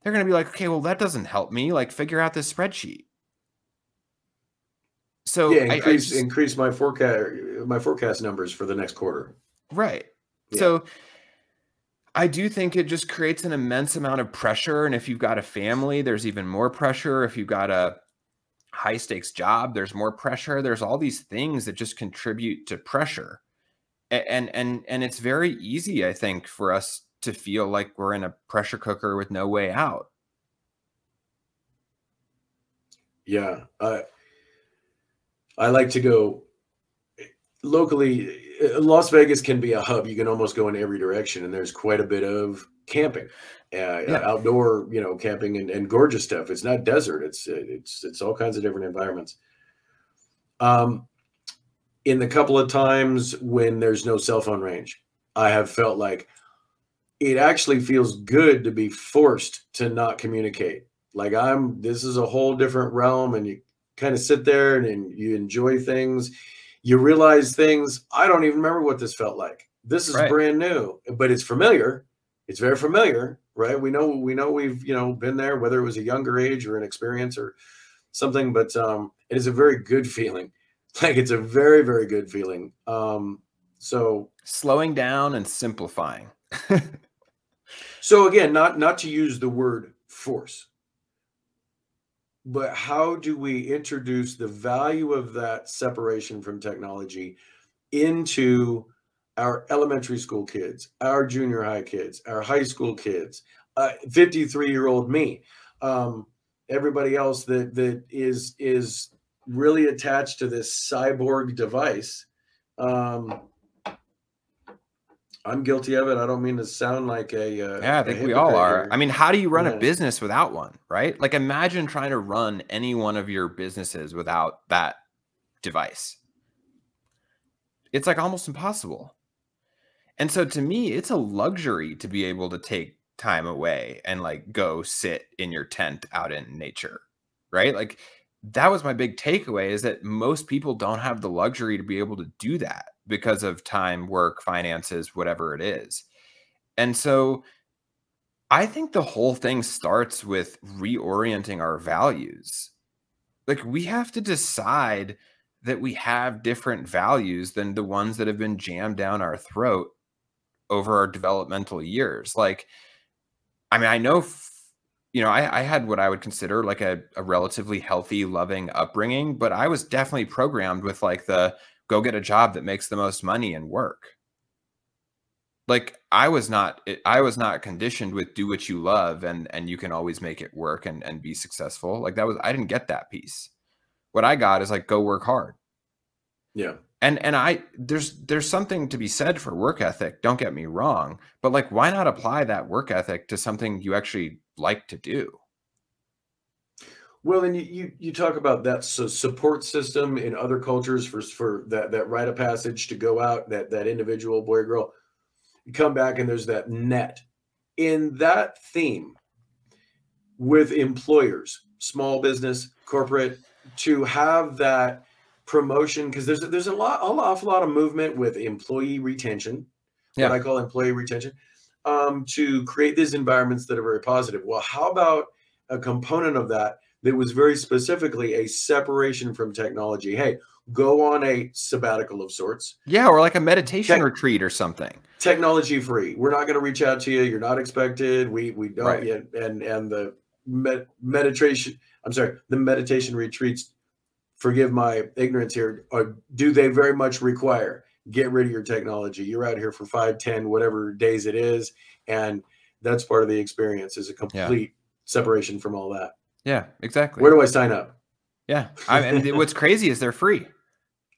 Speaker 2: they're going to be like, okay, well, that doesn't help me. Figure out this spreadsheet. So
Speaker 1: yeah, increase my forecast numbers for the next quarter.
Speaker 2: Right. Yeah. So I do think it just creates an immense amount of pressure. And if you've got a family, there's even more pressure. If you've got a high stakes job, there's more pressure. There's all these things that just contribute to pressure. And it's very easy, I think, for us to feel like we're in a pressure cooker with no way out.
Speaker 1: Yeah. I like to go locally. Las Vegas can be a hub. You can almost go in every direction, and there's quite a bit of camping, outdoor, camping and gorgeous stuff. It's not desert. It's all kinds of different environments. In the couple of times when there's no cell phone range, I have felt like it actually feels good to be forced to not communicate. This is a whole different realm, and you kind of sit there and you enjoy things. You realize things. I don't even remember what this felt like. This is brand new, but it's familiar. It's very familiar, right? We know we've, been there, whether it was a younger age or an experience or something, but it is a very good feeling. It's a very, very good feeling. So
Speaker 2: slowing down and simplifying.
Speaker 1: So again, not to use the word force, but how do we introduce the value of that separation from technology into our elementary school kids, our junior high kids, our high school kids, 53-year-old me, everybody else that is really attached to this cyborg device. I'm guilty of it. I don't mean to sound like
Speaker 2: I think we all are. Here. How do you run a business without one, right? Imagine trying to run any one of your businesses without that device. It's almost impossible. And so to me, it's a luxury to be able to take time away and go sit in your tent out in nature, right? That was my big takeaway, is that most people don't have the luxury to be able to do that because of time, work, finances, whatever it is. And so I think the whole thing starts with reorienting our values. We have to decide that we have different values than the ones that have been jammed down our throat over our developmental years. I know, I had what I would consider a relatively healthy, loving upbringing, but I was definitely programmed with the go get a job that makes the most money and work. Like I was not conditioned with do what you love and you can always make it work and be successful. Like I didn't get that piece. What I got is like, go work hard.
Speaker 1: Yeah.
Speaker 2: And there's something to be said for work ethic. Don't get me wrong, but like, why not apply that work ethic to something you actually like to do?
Speaker 1: Well, and you talk about that support system in other cultures for that rite of passage to go out, that individual boy or girl, you come back and there's that net. In that theme with employers, small business, corporate, to have that promotion, because there's an awful lot of movement with employee retention, what
Speaker 2: Yeah.
Speaker 1: I call employee retention, to create these environments that are very positive. Well, how about a component of that that was very specifically a separation from technology? Hey, go on a sabbatical of sorts.
Speaker 2: Yeah, or like a meditation retreat or something.
Speaker 1: Technology free. We're not going to reach out to you. You're not expected. We don't
Speaker 2: Right.
Speaker 1: yet. And the meditation. I'm sorry. The meditation retreats. Forgive my ignorance here. Do they very much require get rid of your technology? You're out here for 5, 10, whatever days it is, and that's part of the experience. Is a complete separation from all that.
Speaker 2: Yeah, exactly.
Speaker 1: Where do I sign up?
Speaker 2: Yeah, and what's crazy is they're free.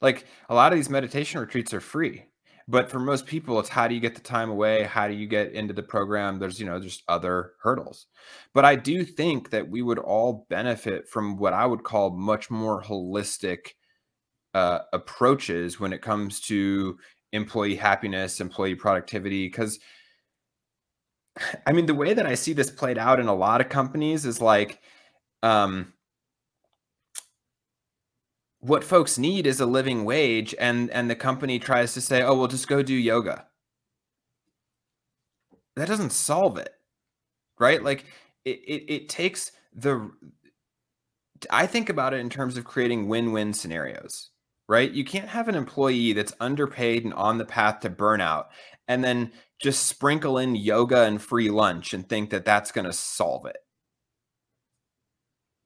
Speaker 2: Like a lot of these meditation retreats are free, but for most people, it's how do you get the time away? How do you get into the program? There's, just other hurdles. But I do think that we would all benefit from what I would call much more holistic approaches when it comes to employee happiness, employee productivity. Because I mean, the way that I see this played out in a lot of companies is like, what folks need is a living wage, and the company tries to say, oh, well, just go do yoga. That doesn't solve it, right? Like it takes I think about it in terms of creating win-win scenarios, right? You can't have an employee that's underpaid and on the path to burnout and then just sprinkle in yoga and free lunch and think that that's going to solve it.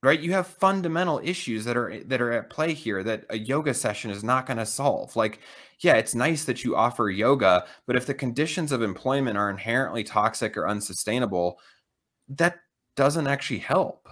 Speaker 2: Right? You have fundamental issues that are at play here that a yoga session is not going to solve. Like, yeah, it's nice that you offer yoga, but if the conditions of employment are inherently toxic or unsustainable, that doesn't actually help.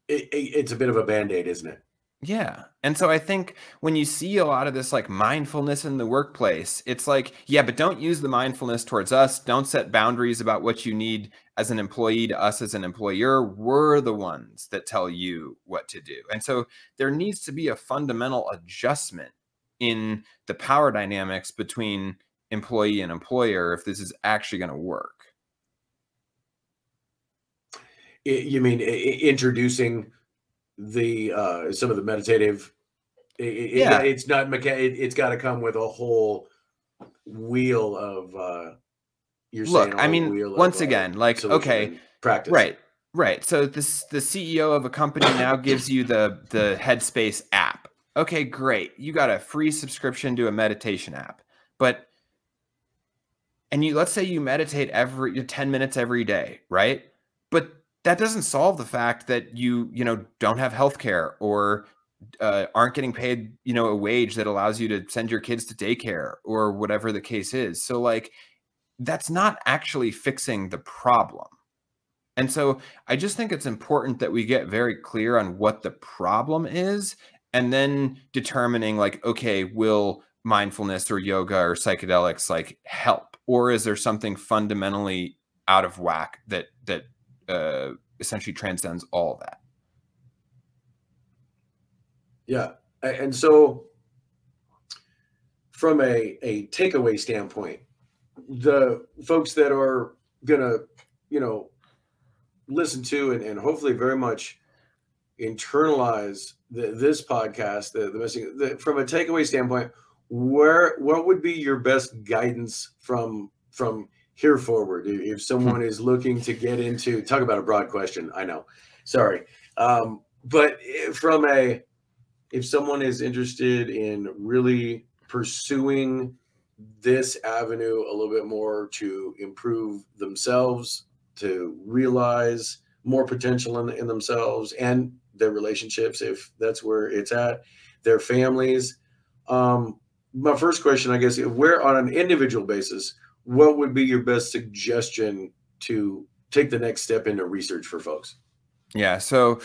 Speaker 1: It's a bit of a Band-Aid, isn't it?
Speaker 2: Yeah. And so I think when you see a lot of this like mindfulness in the workplace, it's like, yeah, but don't use the mindfulness towards us. Don't set boundaries about what you need as an employee to us as an employer. We're the ones that tell you what to do. And so there needs to be a fundamental adjustment in the power dynamics between employee and employer if this is actually going to work.
Speaker 1: You mean introducing the some of the meditative?
Speaker 2: Yeah,
Speaker 1: it's not it's got to come with a whole wheel of you're saying
Speaker 2: look, I mean, once again, like, okay,
Speaker 1: practice.
Speaker 2: Right. So the CEO of a company now gives you the Headspace app. Okay, great. You got a free subscription to a meditation app. But let's say you meditate every 10 minutes every day, right? But that doesn't solve the fact that you don't have healthcare or aren't getting paid, a wage that allows you to send your kids to daycare or whatever the case is. So like, that's not actually fixing the problem. And so I just think it's important that we get very clear on what the problem is and then determining like, okay, will mindfulness or yoga or psychedelics like help? Or is there something fundamentally out of whack that essentially transcends all that?
Speaker 1: Yeah. And so from a takeaway standpoint, the folks that are gonna, listen to and hopefully very much internalize this podcast, the messaging from a takeaway standpoint, what would be your best guidance from here forward if someone is looking to get into, talk about a broad question, I know, sorry, but if someone is interested in really pursuing this avenue a little bit more to improve themselves, to realize more potential in themselves and their relationships, if that's where it's at, their families, my first question, I guess, where on an individual basis, what would be your best suggestion to take the next step into research for folks?
Speaker 2: Yeah. So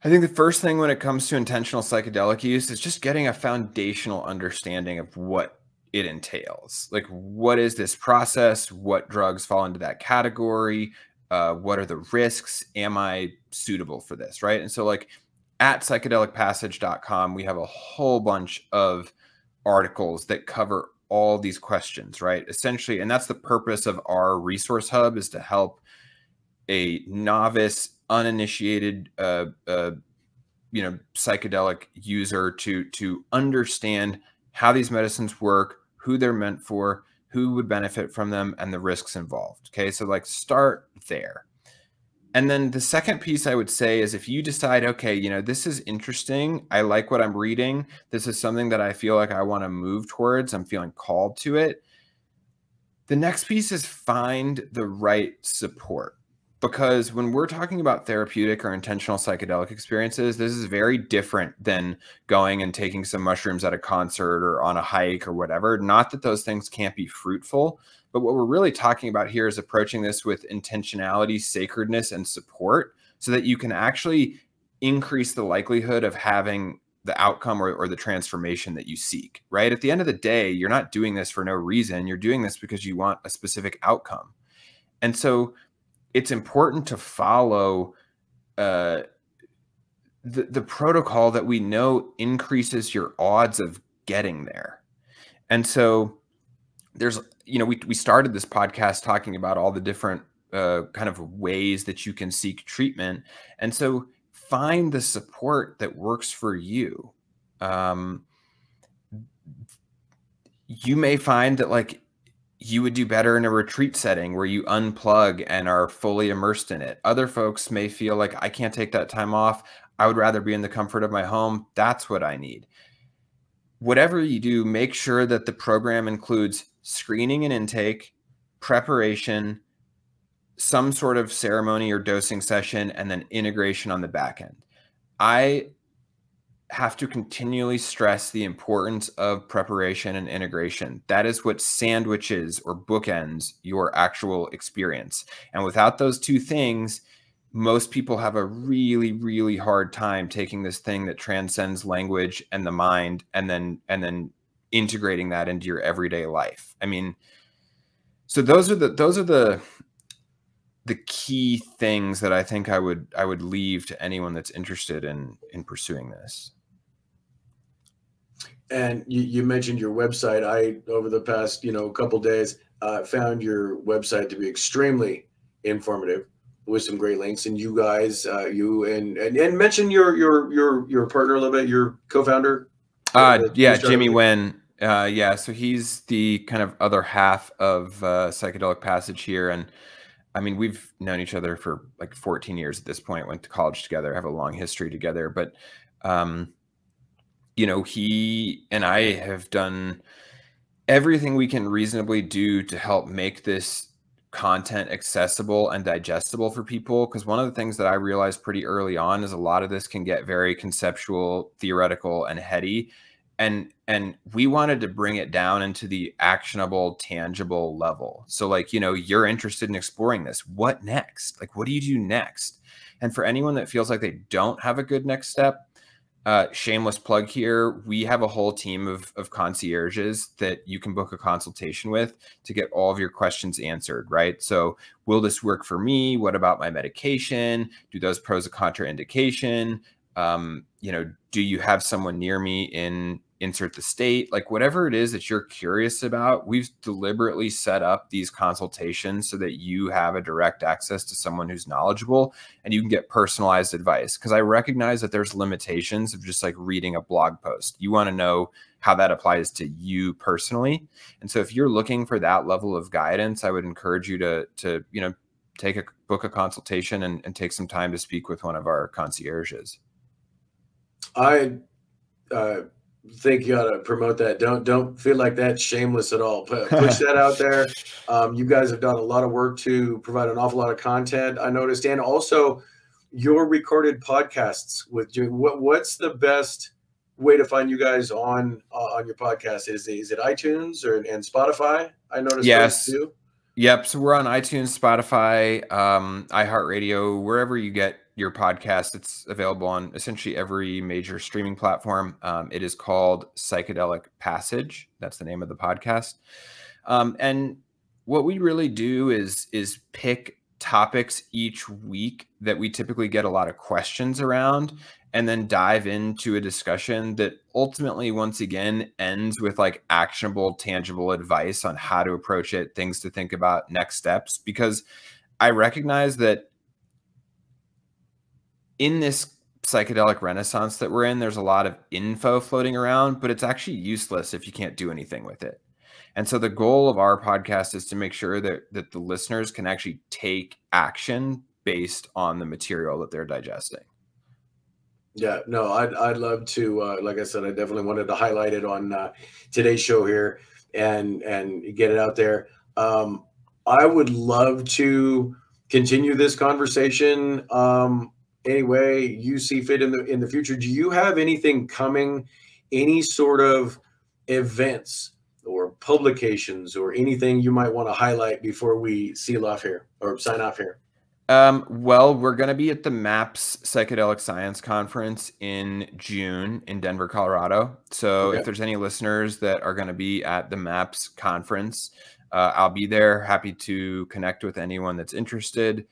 Speaker 2: I think the first thing when it comes to intentional psychedelic use is just getting a foundational understanding of what it entails. Like, what is this process? What drugs fall into that category? What are the risks? Am I suitable for this? Right. And so, like, at psychedelicpassage.com, we have a whole bunch of articles that cover all these questions, right? Essentially, and that's the purpose of our resource hub, is to help a novice, uninitiated, psychedelic user to understand how these medicines work, who they're meant for, who would benefit from them, and the risks involved. Okay, so like start there. And then the second piece I would say is, if you decide, okay, this is interesting, I like what I'm reading, this is something that I feel like I want to move towards, I'm feeling called to it. The next piece is find the right support. Because when we're talking about therapeutic or intentional psychedelic experiences, this is very different than going and taking some mushrooms at a concert or on a hike or whatever. Not that those things can't be fruitful, but what we're really talking about here is approaching this with intentionality, sacredness, and support, so that you can actually increase the likelihood of having the outcome or the transformation that you seek, right? At the end of the day, you're not doing this for no reason. You're doing this because you want a specific outcome. And so it's important to follow the protocol that we know increases your odds of getting there. And so there's, we started this podcast talking about all the different kind of ways that you can seek treatment. And so find the support that works for you. You may find that, like, you would do better in a retreat setting where you unplug and are fully immersed in it. Other folks may feel like, I can't take that time off, I would rather be in the comfort of my home. That's what I need. Whatever you do, make sure that the program includes screening and intake, preparation, some sort of ceremony or dosing session, and then integration on the back end. I have to continually stress the importance of preparation and integration. That is what sandwiches or bookends your actual experience. And without those two things, most people have a really, really hard time taking this thing that transcends language and the mind and then integrating that into your everyday life. I mean, so those are the key things that I think I would leave to anyone that's interested in pursuing this.
Speaker 1: And you mentioned your website. Over the past, couple days, found your website to be extremely informative with some great links. And you guys, and mention your partner a little bit, your co-founder.
Speaker 2: Yeah, Jimmy Nguyen. Yeah, so he's the kind of other half of Psychedelic Passage here. And I mean, we've known each other for like 14 years at this point, went to college together, have a long history together. But he and I have done everything we can reasonably do to help make this content accessible and digestible for people. Because one of the things that I realized pretty early on is a lot of this can get very conceptual, theoretical, and heady. And we wanted to bring it down into the actionable, tangible level. So, like, you're interested in exploring this. What next? Like, what do you do next? And for anyone that feels like they don't have a good next step, shameless plug here, we have a whole team of concierges that you can book a consultation with to get all of your questions answered, right? So, will this work for me? What about my medication? Do those pros a contraindication? Do you have someone near me in insert the state? Like, whatever it is that you're curious about, we've deliberately set up these consultations so that you have a direct access to someone who's knowledgeable and you can get personalized advice. Because I recognize that there's limitations of just like reading a blog post. You want to know how that applies to you personally. And so if you're looking for that level of guidance, I would encourage you to book a consultation and take some time to speak with one of our concierges.
Speaker 1: I think you ought to promote that. Don't feel like that's shameless at all. Push that out there. You guys have done a lot of work to provide an awful lot of content, I noticed, and also your recorded podcasts with what's the best way to find you guys on your podcast? Is it iTunes and Spotify? I noticed those
Speaker 2: Yes.
Speaker 1: too.
Speaker 2: Yep. So we're on iTunes, Spotify, iHeartRadio, wherever you get your podcast. It's available on essentially every major streaming platform. It is called Psychedelic Passage. That's the name of the podcast. And what we really do is pick topics each week that we typically get a lot of questions around, and then dive into a discussion that ultimately, once again, ends with like actionable, tangible advice on how to approach it, things to think about, next steps. Because I recognize that in this psychedelic renaissance that we're in, there's a lot of info floating around, but it's actually useless if you can't do anything with it. And so the goal of our podcast is to make sure that the listeners can actually take action based on the material that they're digesting.
Speaker 1: Yeah, no, I'd love to. Like I said, I definitely wanted to highlight it on today's show here and get it out there. I would love to continue this conversation any way you see fit in the future. Do you have anything coming? Any sort of events or publications or anything you might want to highlight before we seal off here or sign off here?
Speaker 2: Well, we're going to be at the MAPS Psychedelic Science Conference in June in Denver, Colorado. So if there's any listeners that are going to be at the MAPS conference, I'll be there. Happy to connect with anyone that's interested.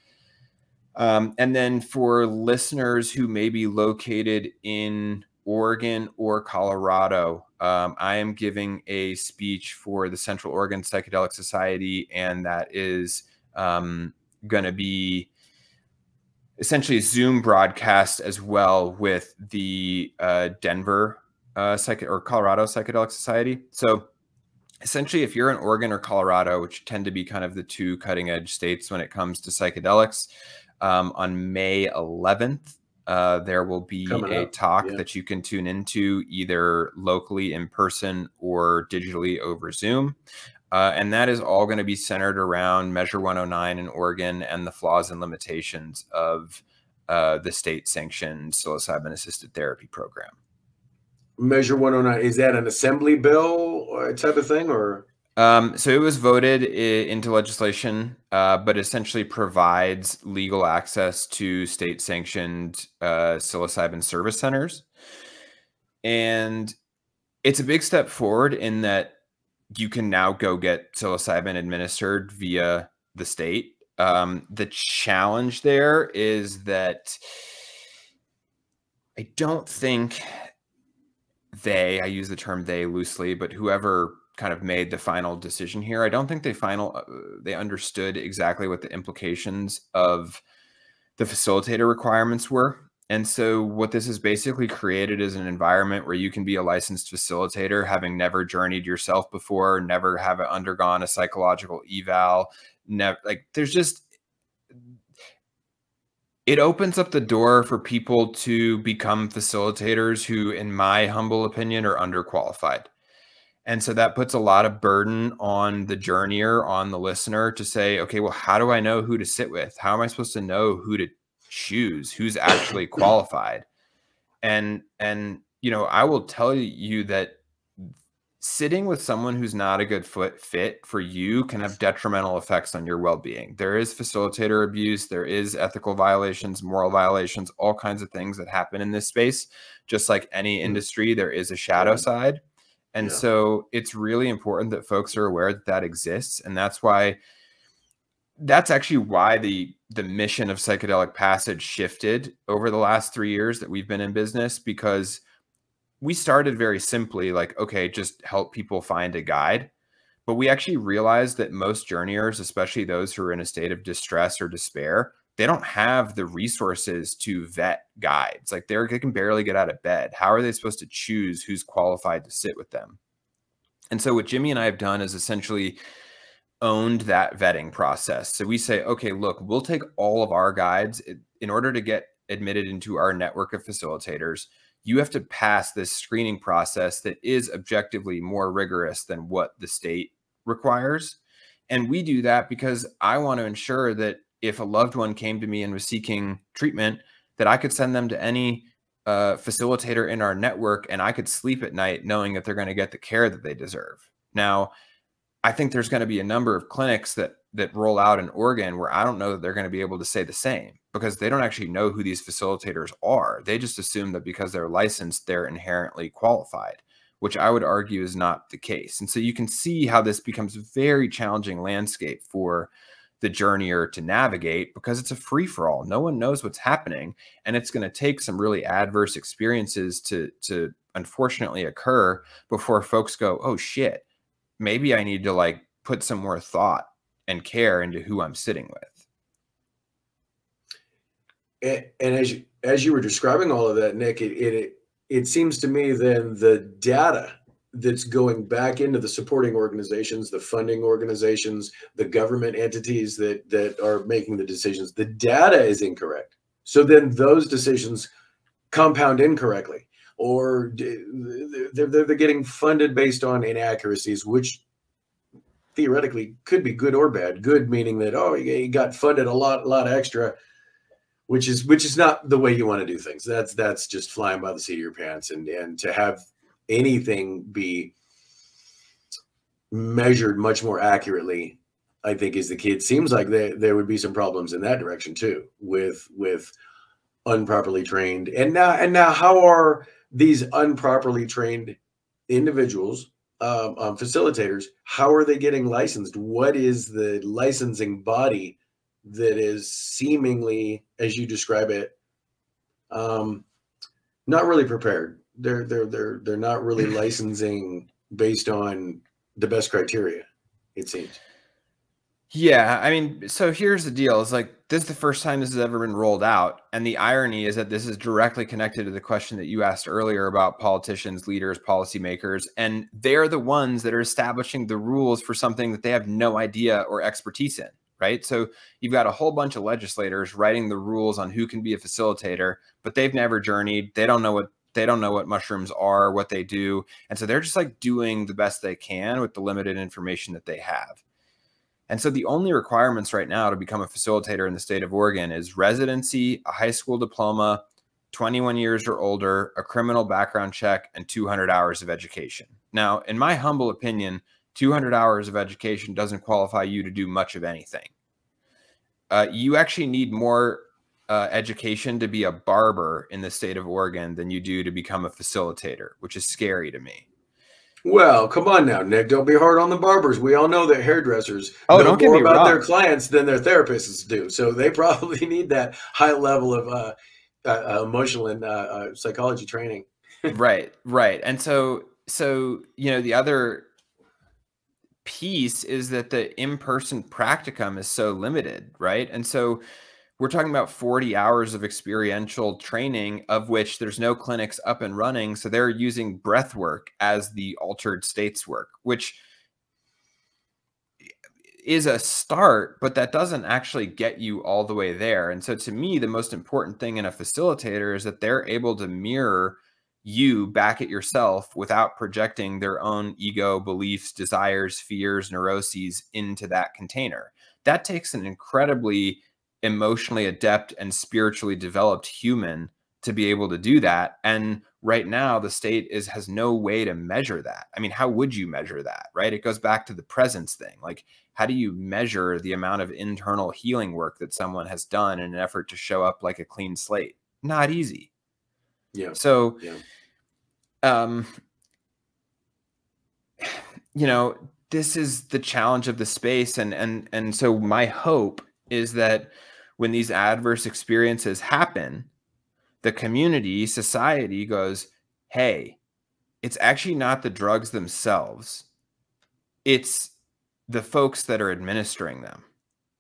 Speaker 2: And then for listeners who may be located in Oregon or Colorado, I am giving a speech for the Central Oregon Psychedelic Society, and that is going to be essentially a Zoom broadcast as well with the Denver or Colorado Psychedelic Society. So essentially, if you're in Oregon or Colorado, which tend to be kind of the two cutting edge states when it comes to psychedelics, on May 11th, there will be a talk that you can tune into either locally in person or digitally over Zoom. And that is all going to be centered around Measure 109 in Oregon and the flaws and limitations of the state-sanctioned psilocybin-assisted therapy program.
Speaker 1: Measure 109, is that an assembly bill type of thing, or?
Speaker 2: So it was voted into legislation, but essentially provides legal access to state-sanctioned psilocybin service centers. And it's a big step forward in that you can now go get psilocybin administered via the state. The challenge there is that I don't think I use the term they loosely, but whoever kind of made the final decision here, I don't think they understood exactly what the implications of the facilitator requirements were. And so what this has basically created is an environment where you can be a licensed facilitator, having never journeyed yourself before, never have undergone a psychological eval. It opens up the door for people to become facilitators who, in my humble opinion, are underqualified. And so that puts a lot of burden on the journeyer, on the listener to say, okay, well, how do I know who to sit with? How am I supposed to know who to choose, who's actually qualified? And I will tell you that sitting with someone who's not a good fit for you can have detrimental effects on your well-being. There is facilitator abuse, there is ethical violations, moral violations, all kinds of things that happen in this space. Just like any industry, there is a shadow side. And so it's really important that folks are aware that that exists. And that's actually why the mission of Psychedelic Passage shifted over the last 3 years that we've been in business, because we started very simply like, okay, just help people find a guide. But we actually realized that most journeyers, especially those who are in a state of distress or despair, they don't have the resources to vet guides. Like they can barely get out of bed. How are they supposed to choose who's qualified to sit with them? And so what Jimmy and I have done is essentially owned that vetting process. So we say, okay, look, we'll take all of our guides. In order to get admitted into our network of facilitators, you have to pass this screening process that is objectively more rigorous than what the state requires. And we do that because I want to ensure that if a loved one came to me and was seeking treatment, that I could send them to any facilitator in our network, and I could sleep at night knowing that they're going to get the care that they deserve. Now, I think there's going to be a number of clinics that roll out in Oregon where I don't know that they're going to be able to say the same, because they don't actually know who these facilitators are. They just assume that because they're licensed, they're inherently qualified, which I would argue is not the case. And so you can see how this becomes a very challenging landscape for the journeyer to navigate, because it's a free-for-all. No one knows what's happening, and it's going to take some really adverse experiences to unfortunately occur before folks go, oh shit, maybe I need to like put some more thought and care into who I'm sitting
Speaker 1: with. And as you were describing all of that, Nick, it seems to me then the data that's going back into the supporting organizations, the funding organizations, the government entities that are making the decisions, the data is incorrect. So then those decisions compound incorrectly, or they're getting funded based on inaccuracies, which theoretically could be good or bad. Good meaning that, oh, you got funded a lot extra, which is not the way you want to do things. That's just flying by the seat of your pants. And to have anything be measured much more accurately, I think, is the key. It seems like there would be some problems in that direction too, with improperly trained. And now how are these improperly trained individuals, facilitators, how are they getting licensed? What is the licensing body that is seemingly, as you describe it, not really prepared? They're not really licensing based on the best criteria, it seems.
Speaker 2: Yeah, I mean, so here's the deal. It's like, this is the first time this has ever been rolled out. And the irony is that this is directly connected to the question that you asked earlier about politicians, leaders, policymakers. And they're the ones that are establishing the rules for something that they have no idea or expertise in, right? So you've got a whole bunch of legislators writing the rules on who can be a facilitator, but they've never journeyed. They don't know what mushrooms are, what they do. And so they're just like doing the best they can with the limited information that they have. And so the only requirements right now to become a facilitator in the state of Oregon is residency, a high school diploma, 21 years or older, a criminal background check, and 200 hours of education. Now, in my humble opinion, 200 hours of education doesn't qualify you to do much of anything. You actually need more education to be a barber in the state of Oregon than you do to become a facilitator, which is scary to me.
Speaker 1: Well, come on now, Nick. Don't be hard on the barbers. We all know that hairdressers
Speaker 2: know more
Speaker 1: about their clients than their therapists do. So they probably need that high level of emotional and psychology training.
Speaker 2: Right. And so the other piece is that the in-person practicum is so limited, right? And so we're talking about 40 hours of experiential training, of which there's no clinics up and running. So they're using breath work as the altered states work, which is a start, but that doesn't actually get you all the way there. And so to me, the most important thing in a facilitator is that they're able to mirror you back at yourself without projecting their own ego, beliefs, desires, fears, neuroses into that container. That takes an incredibly emotionally adept and spiritually developed human to be able to do that. And right now the state has no way to measure that. I mean, how would you measure that, right? It goes back to the presence thing. Like, how do you measure the amount of internal healing work that someone has done in an effort to show up like a clean slate? Not easy.
Speaker 1: Yeah.
Speaker 2: So, this is the challenge of the space. And so my hope is that when these adverse experiences happen, the community, society goes, hey, it's actually not the drugs themselves. It's the folks that are administering them,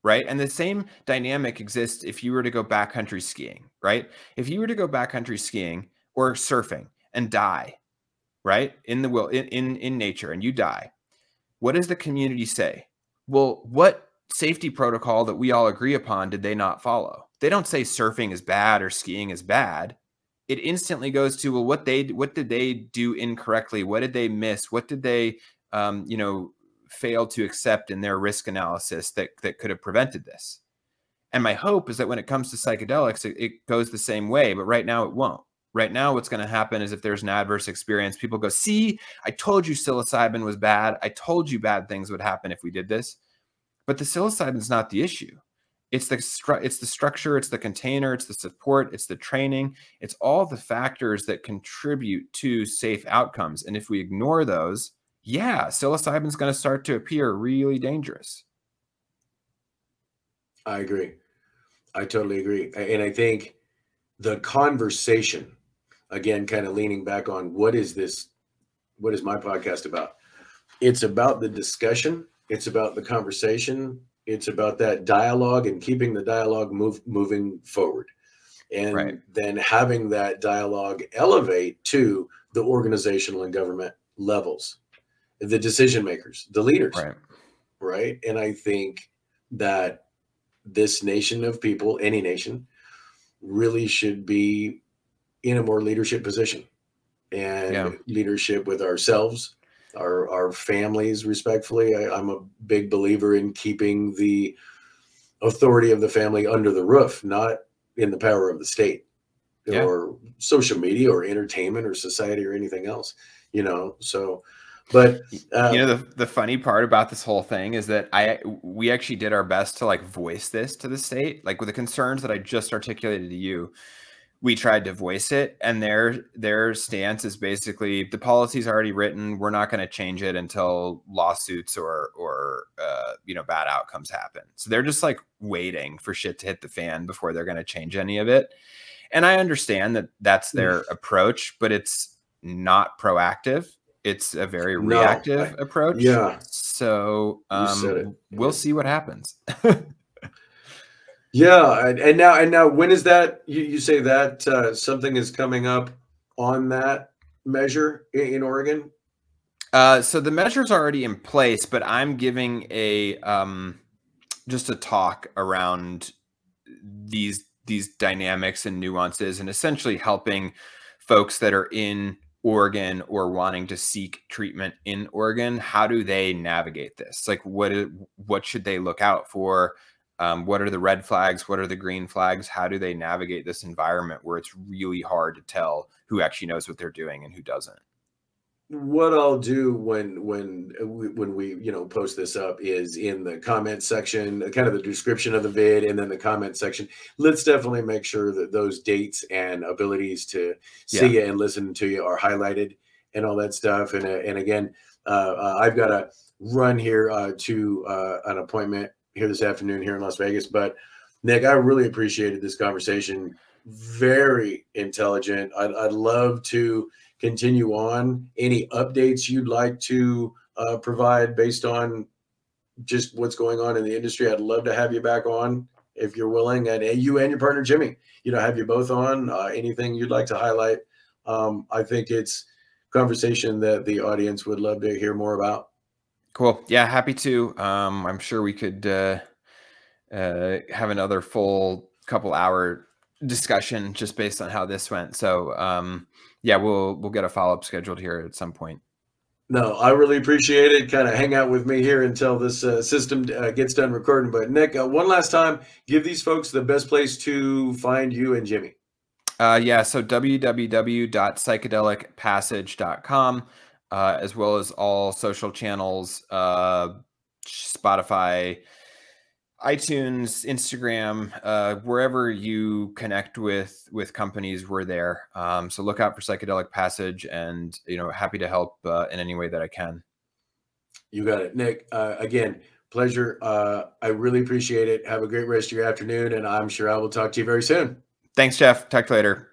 Speaker 2: right? And the same dynamic exists if you were to go backcountry skiing, right? If you were to go backcountry skiing or surfing and die, right? In nature, and you die, what does the community say? Well, what safety protocol that we all agree upon did they not follow? They don't say surfing is bad or skiing is bad. It instantly goes to, well, what did they do incorrectly? What did they miss? What did they, fail to accept in their risk analysis that could have prevented this? And my hope is that when it comes to psychedelics, it goes the same way, but right now it won't. Right now, what's going to happen is if there's an adverse experience, people go, see, I told you psilocybin was bad. I told you bad things would happen if we did this. But the psilocybin is not the issue. It's the structure, it's the container, it's the support, it's the training. It's all the factors that contribute to safe outcomes. And if we ignore those, yeah, psilocybin is going to start to appear really dangerous.
Speaker 1: I agree. I totally agree. And I think the conversation, again, kind of leaning back on what is my podcast about? It's about the discussion. It's about the conversation. It's about that dialogue and keeping the dialogue moving forward. And then having that dialogue elevate to the organizational and government levels, the decision makers, the leaders. Right. And I think that this nation of people, any nation, really should be in a more leadership position, and leadership with ourselves, our families, respectfully. I'm a big believer in keeping the authority of the family under the roof, not in the power of the state or social media or entertainment or society or anything else, so. But
Speaker 2: the funny part about this whole thing is that we actually did our best to like voice this to the state, like with the concerns that I just articulated to you. We tried to voice it, and their stance is basically the policy's already written. We're not going to change it until lawsuits or bad outcomes happen. So they're just like waiting for shit to hit the fan before they're going to change any of it. And I understand that that's their approach, but it's not proactive. It's a very reactive approach.
Speaker 1: Yeah.
Speaker 2: So we'll see what happens.
Speaker 1: Yeah. And now when is that? You say that something is coming up on that measure in Oregon?
Speaker 2: So the measure's already in place, but I'm giving just a talk around these dynamics and nuances, and essentially helping folks that are in Oregon or wanting to seek treatment in Oregon. How do they navigate this? Like, what should they look out for? What are the red flags? What are the green flags? How do they navigate this environment where it's really hard to tell who actually knows what they're doing and who doesn't?
Speaker 1: What I'll do when we post this up is in the comment section, kind of the description of the vid, and then the comment section. Let's definitely make sure that those dates and abilities to see you and listen to you are highlighted and all that stuff. And again, I've got to run here to an appointment here this afternoon here in Las Vegas. But Nick, I really appreciated this conversation. Very intelligent. I'd love to continue on. Any updates you'd like to provide based on just what's going on in the industry? I'd love to have you back on if you're willing, and you and your partner Jimmy, have you both on. Anything you'd like to highlight? I think it's conversation that the audience would love to hear more about.
Speaker 2: Cool. Yeah, happy to. I'm sure we could have another full couple hour discussion just based on how this went. So yeah, we'll get a follow-up scheduled here at some point.
Speaker 1: No, I really appreciate it. Kind of hang out with me here until this system gets done recording. But Nick, one last time, give these folks the best place to find you and Jimmy.
Speaker 2: Yeah, so www.psychedelicpassage.com, as well as all social channels, Spotify, iTunes, Instagram, wherever you connect with companies, we're there. So look out for Psychedelic Passage, and happy to help in any way that I can.
Speaker 1: You got it, Nick. Again, pleasure. I really appreciate it. Have a great rest of your afternoon, and I'm sure I will talk to you very soon.
Speaker 2: Thanks, Jeff. Talk to you later.